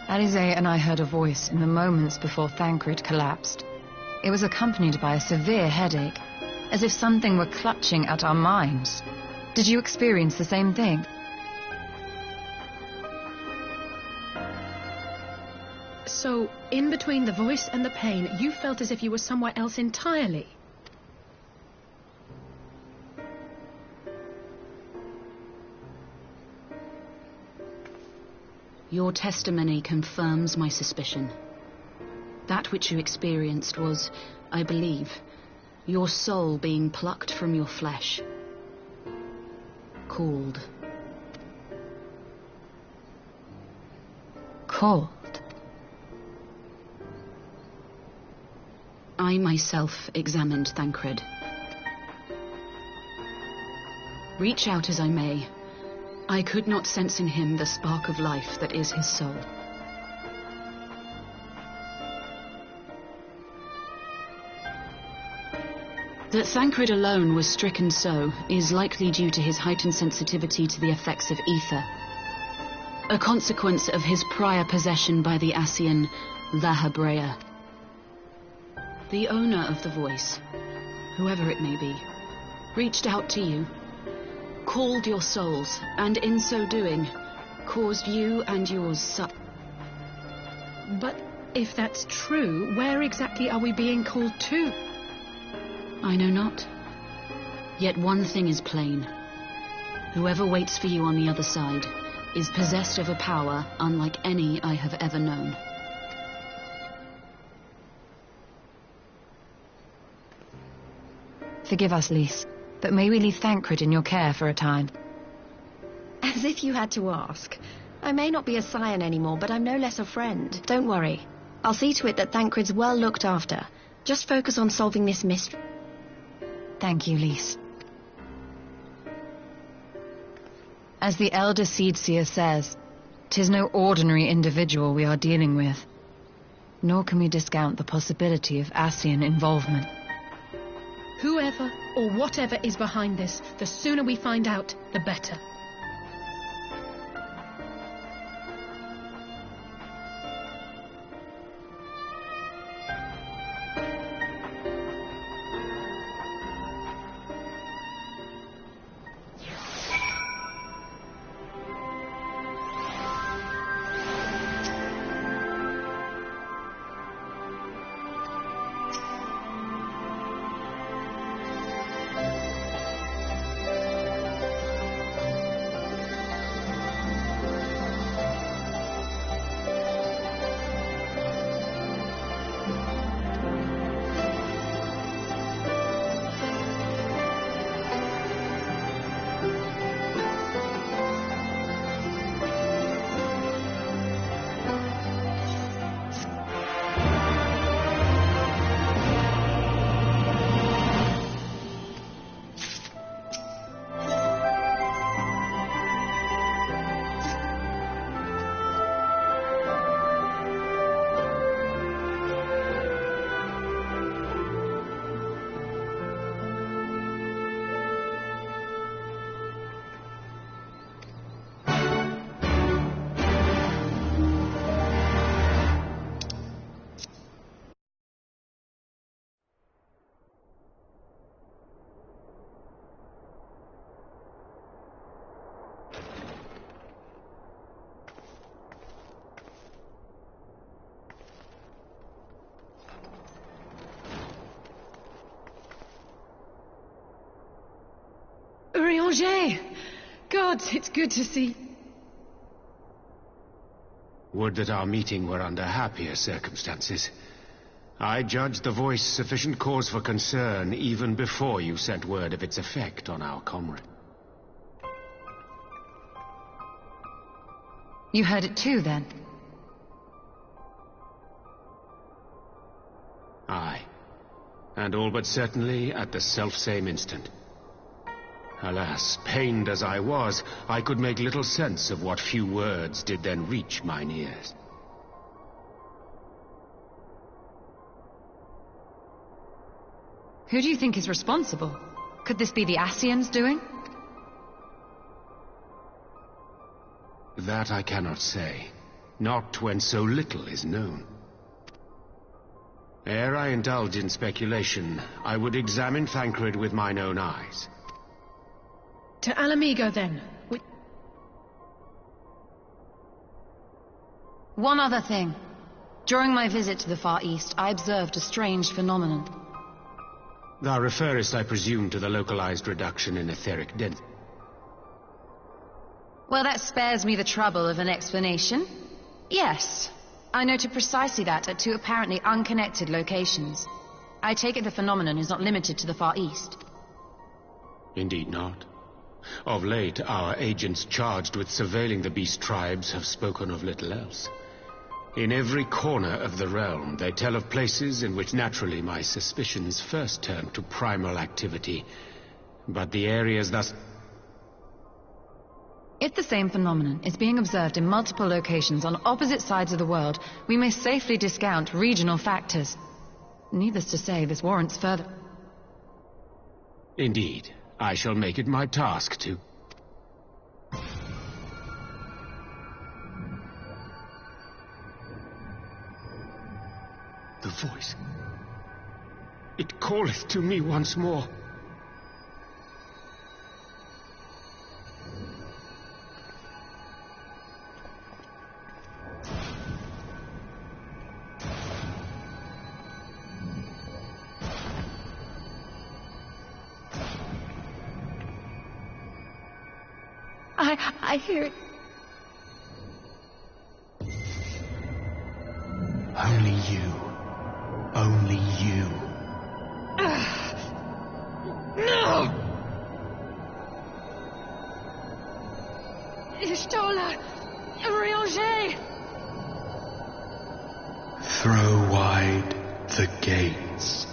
Alizé and I heard a voice in the moments before Thancred collapsed. It was accompanied by a severe headache, as if something were clutching at our minds. Did you experience the same thing? So, in between the voice and the pain, you felt as if you were somewhere else entirely. Your testimony confirms my suspicion. That which you experienced was, I believe, your soul being plucked from your flesh. Called. Called? I myself examined Thancred. Reach out as I may, I could not sense in him the spark of life that is his soul. That Thancred alone was stricken so is likely due to his heightened sensitivity to the effects of ether, a consequence of his prior possession by the Ascian Lahabrea. The owner of the voice, whoever it may be, reached out to you, called your souls, and in so doing, caused you and yours But if that's true, where exactly are we being called to? I know not. Yet one thing is plain. Whoever waits for you on the other side is possessed of a power unlike any I have ever known. Forgive us, Lys, but may we leave Thancred in your care for a time? As if you had to ask. I may not be a scion anymore, but I'm no less a friend. Don't worry. I'll see to it that Thancred's well looked after. Just focus on solving this mystery. Thank you, Lys. As the elder Seedseer says, 'tis no ordinary individual we are dealing with. Nor can we discount the possibility of Ascian involvement. Whoever or whatever is behind this, the sooner we find out, the better. Roger! God, it's good to see... Would that our meeting were under happier circumstances. I judged the voice sufficient cause for concern even before you sent word of its effect on our comrade. You heard it too, then? Aye. And all but certainly at the selfsame instant. Alas, pained as I was, I could make little sense of what few words did then reach mine ears. Who do you think is responsible? Could this be the Ascians doing? That I cannot say. Not when so little is known. Ere I indulge in speculation, I would examine Thancred with mine own eyes. To Alamigo, then. One other thing. During my visit to the Far East, I observed a strange phenomenon. Thou referrest, I presume, to the localized reduction in etheric density. Well, that spares me the trouble of an explanation. Yes, I noted precisely that at two apparently unconnected locations. I take it the phenomenon is not limited to the Far East. Indeed not. Of late, our agents charged with surveilling the beast tribes have spoken of little else. In every corner of the realm, they tell of places in which naturally my suspicions first turned to primal activity. But the areas thus... If the same phenomenon is being observed in multiple locations on opposite sides of the world, we may safely discount regional factors. Needless to say, this warrants further... Indeed. I shall make it my task to... The voice. It calleth to me once more. I hear it. Only you. Only you. No! Ishtola! Rianger! Throw wide the gates.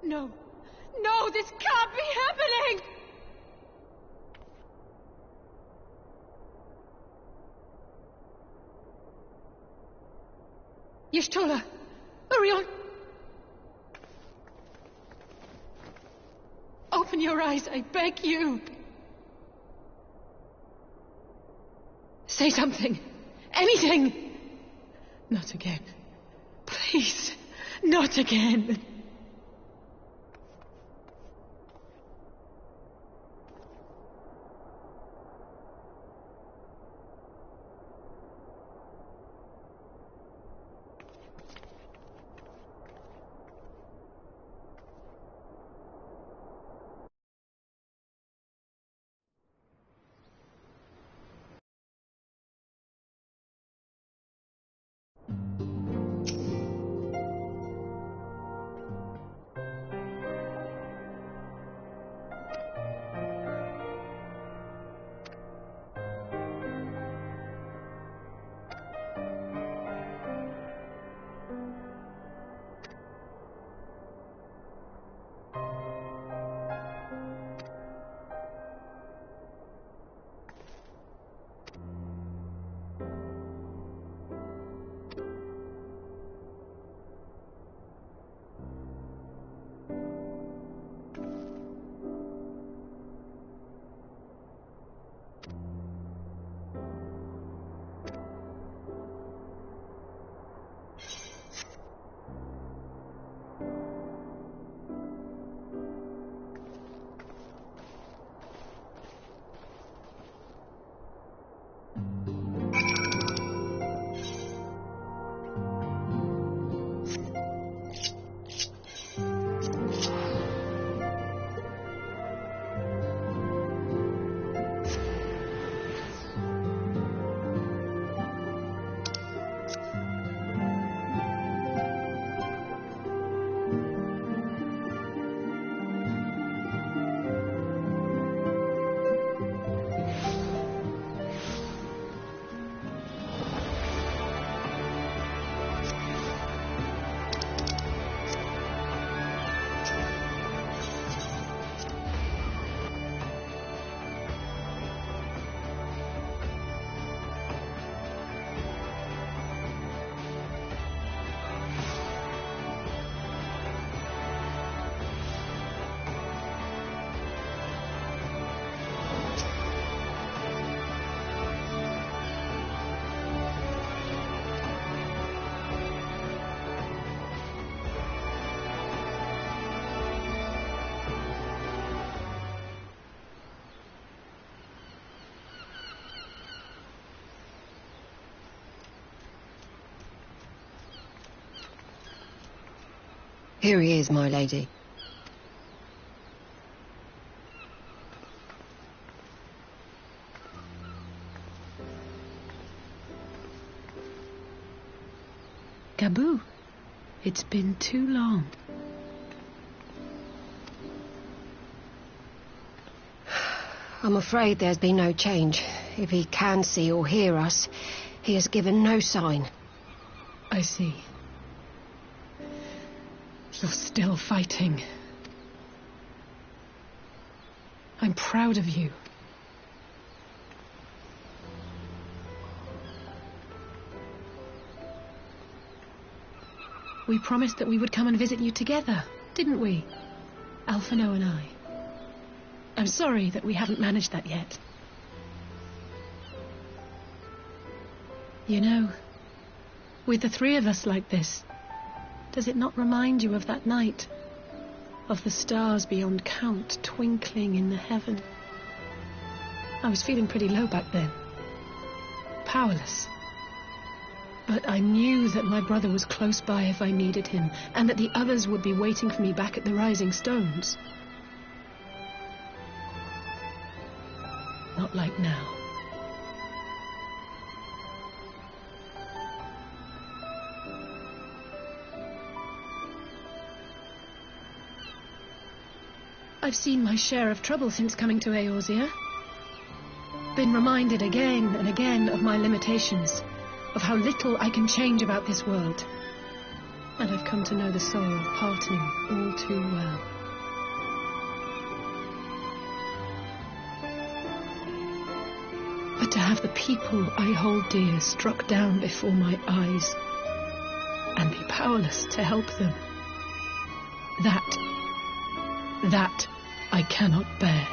No! No, this can't be happening! Y'shtola! Orion! Open your eyes, I beg you! Say something! Anything! Not again. Please, not again! Here he is, my lady. Gabu, it's been too long. I'm afraid there's been no change. If he can see or hear us, he has given no sign. I see. You're still fighting. I'm proud of you. We promised that we would come and visit you together, didn't we? Alphino and I. I'm sorry that we haven't managed that yet. You know, with the three of us like this, does it not remind you of that night? Of the stars beyond count twinkling in the heaven? I was feeling pretty low back then. Powerless. But I knew that my brother was close by if I needed him, and that the others would be waiting for me back at the Rising Stones. Not like now. I've seen my share of trouble since coming to Eorzea. Been reminded again and again of my limitations, of how little I can change about this world. And I've come to know the sorrow of parting all too well. But to have the people I hold dear struck down before my eyes, and be powerless to help them, that I cannot bear.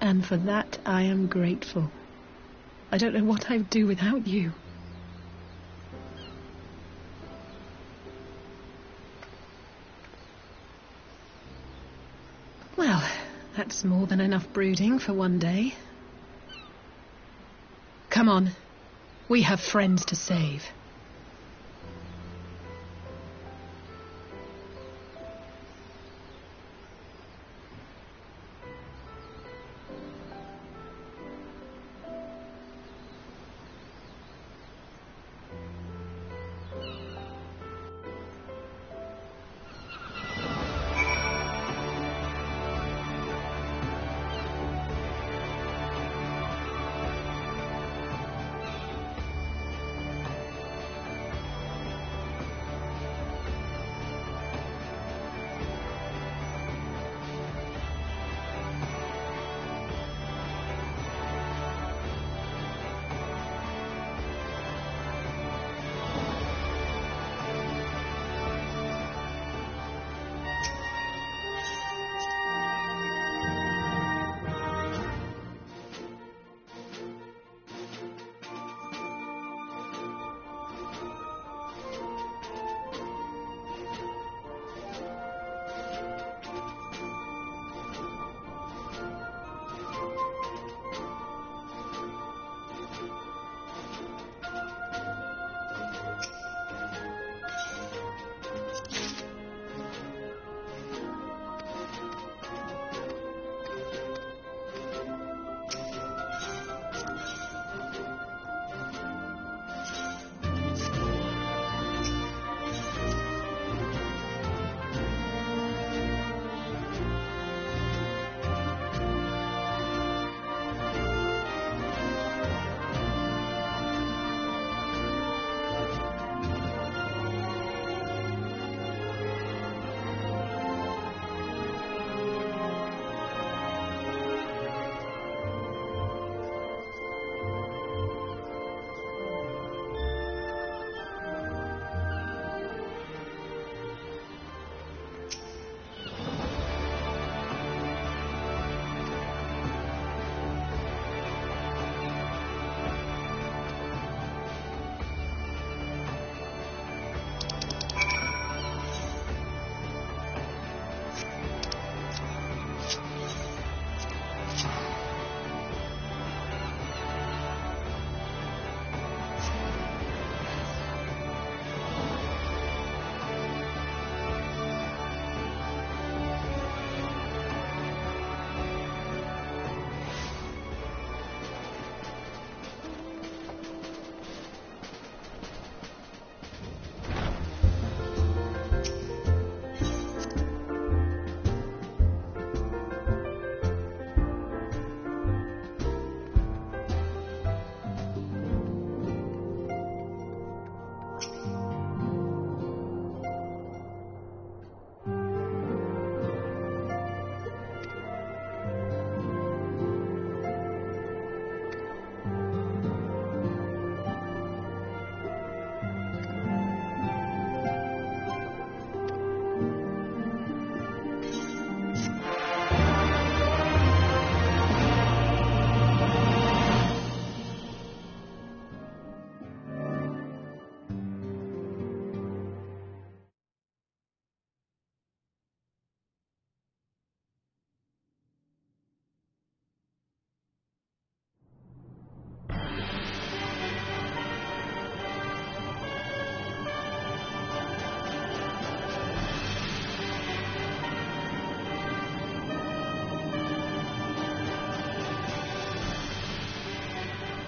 And for that I am grateful. I don't know what I would do without you. Well, that's more than enough brooding for one day. Come on, we have friends to save.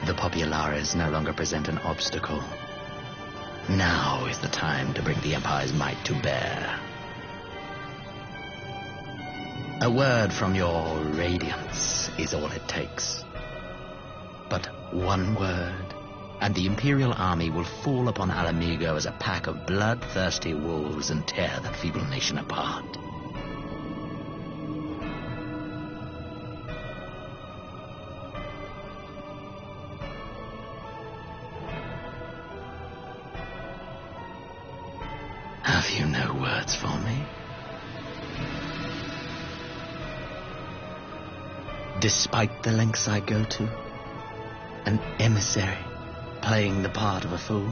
The populares no longer present an obstacle. Now is the time to bring the Empire's might to bear. A word from your radiance is all it takes. But one word, and the Imperial army will fall upon Alamigo as a pack of bloodthirsty wolves and tear that feeble nation apart. Have you no words for me? Despite the lengths I go to, an emissary playing the part of a fool.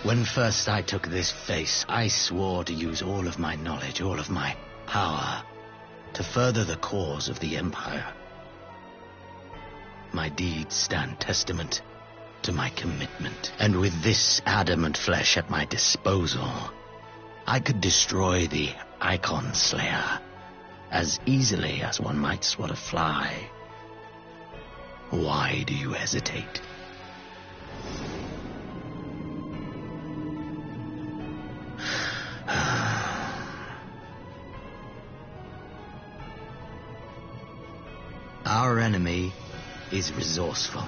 When first I took this face, I swore to use all of my knowledge, all of my power, to further the cause of the Empire. My deeds stand testament to my commitment, and with this adamant flesh at my disposal, I could destroy the Icon Slayer as easily as one might swat a fly. Why do you hesitate? Our enemy is resourceful.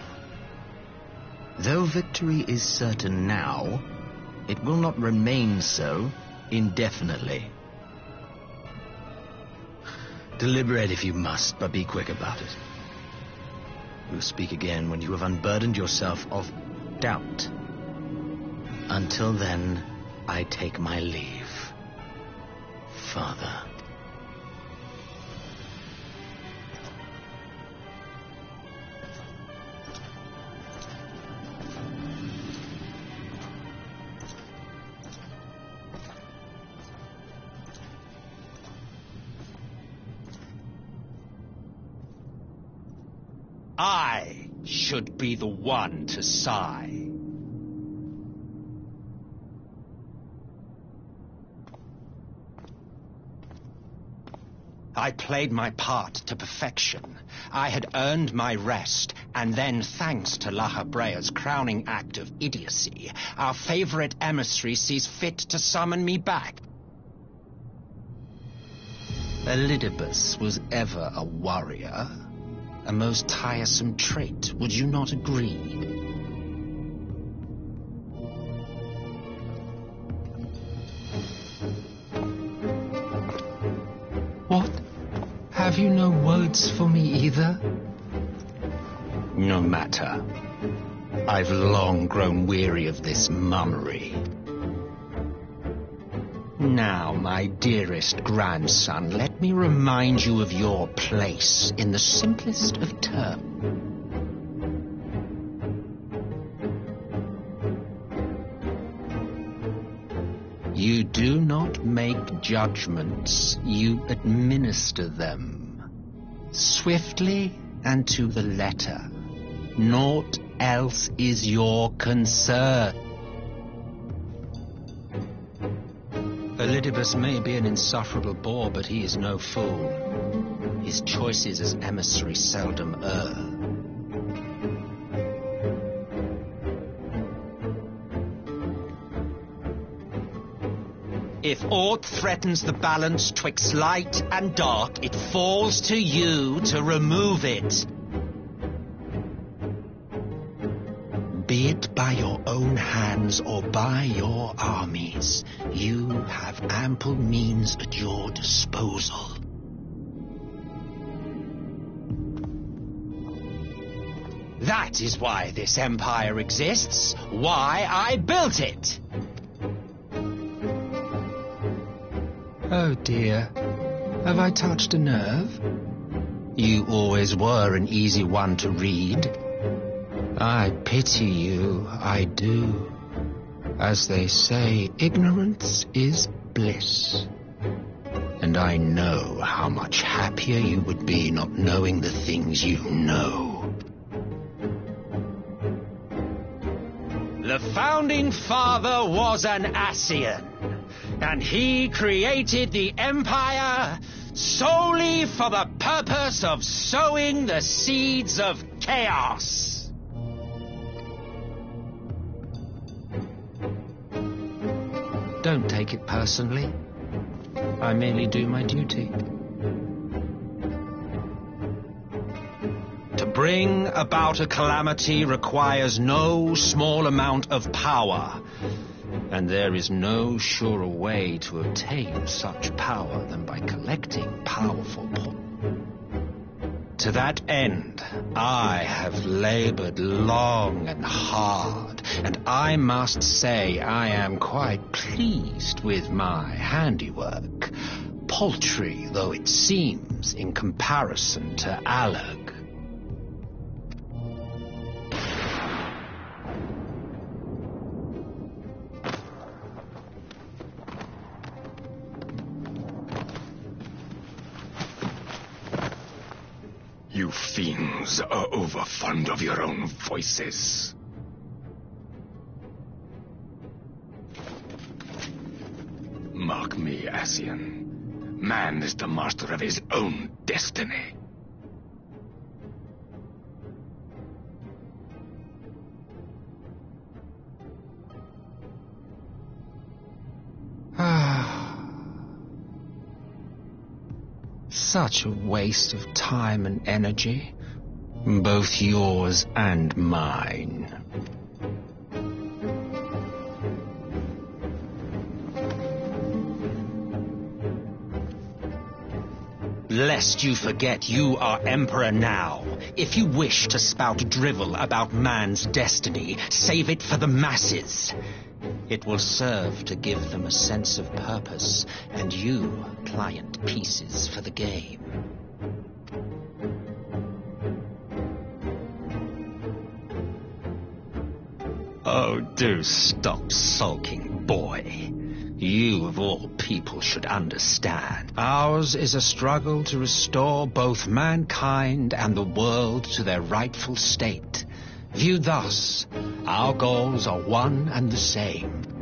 Though victory is certain now, it will not remain so indefinitely. Deliberate if you must, but be quick about it. We'll speak again when you have unburdened yourself of doubt. Until then, I take my leave, Father. I should be the one to sigh. I played my part to perfection. I had earned my rest, and then, thanks to La Habrea's crowning act of idiocy, our favorite emissary sees fit to summon me back. Elidibus was ever a warrior. A most tiresome trait, would you not agree? What? Have you no words for me either? No matter. I've long grown weary of this mummery. Now, my dearest grandson, let me remind you of your place in the simplest of terms. You do not make judgments, you administer them. Swiftly and to the letter. Naught else is your concern. Elidibus may be an insufferable bore, but he is no fool. His choices as emissary seldom err. If aught threatens the balance twixt light and dark, it falls to you to remove it. Be it by your own hands or by your armies, you have ample means at your disposal. That is why this empire exists, why I built it. Oh dear, have I touched a nerve? You always were an easy one to read. I pity you, I do. As they say, ignorance is bliss. And I know how much happier you would be not knowing the things you know. The founding father was an Ascian, and he created the Empire solely for the purpose of sowing the seeds of chaos. Don't take it personally. I merely do my duty. To bring about a calamity requires no small amount of power, and there is no surer way to obtain such power than by collecting powerful people. To that end, I have labored long and hard, and I must say I am quite pleased with my handiwork, paltry though it seems in comparison to Alag. You fiends are overfond of your own voices. Mark me, Ascian. Man is the master of his own destiny. Such a waste of time and energy, both yours and mine. Lest you forget you are Emperor now. If you wish to spout drivel about man's destiny, save it for the masses. It will serve to give them a sense of purpose, and you, client pieces for the game. Oh, do stop sulking, boy. You, of all people, should understand. Ours is a struggle to restore both mankind and the world to their rightful state. Viewed thus, our goals are one and the same.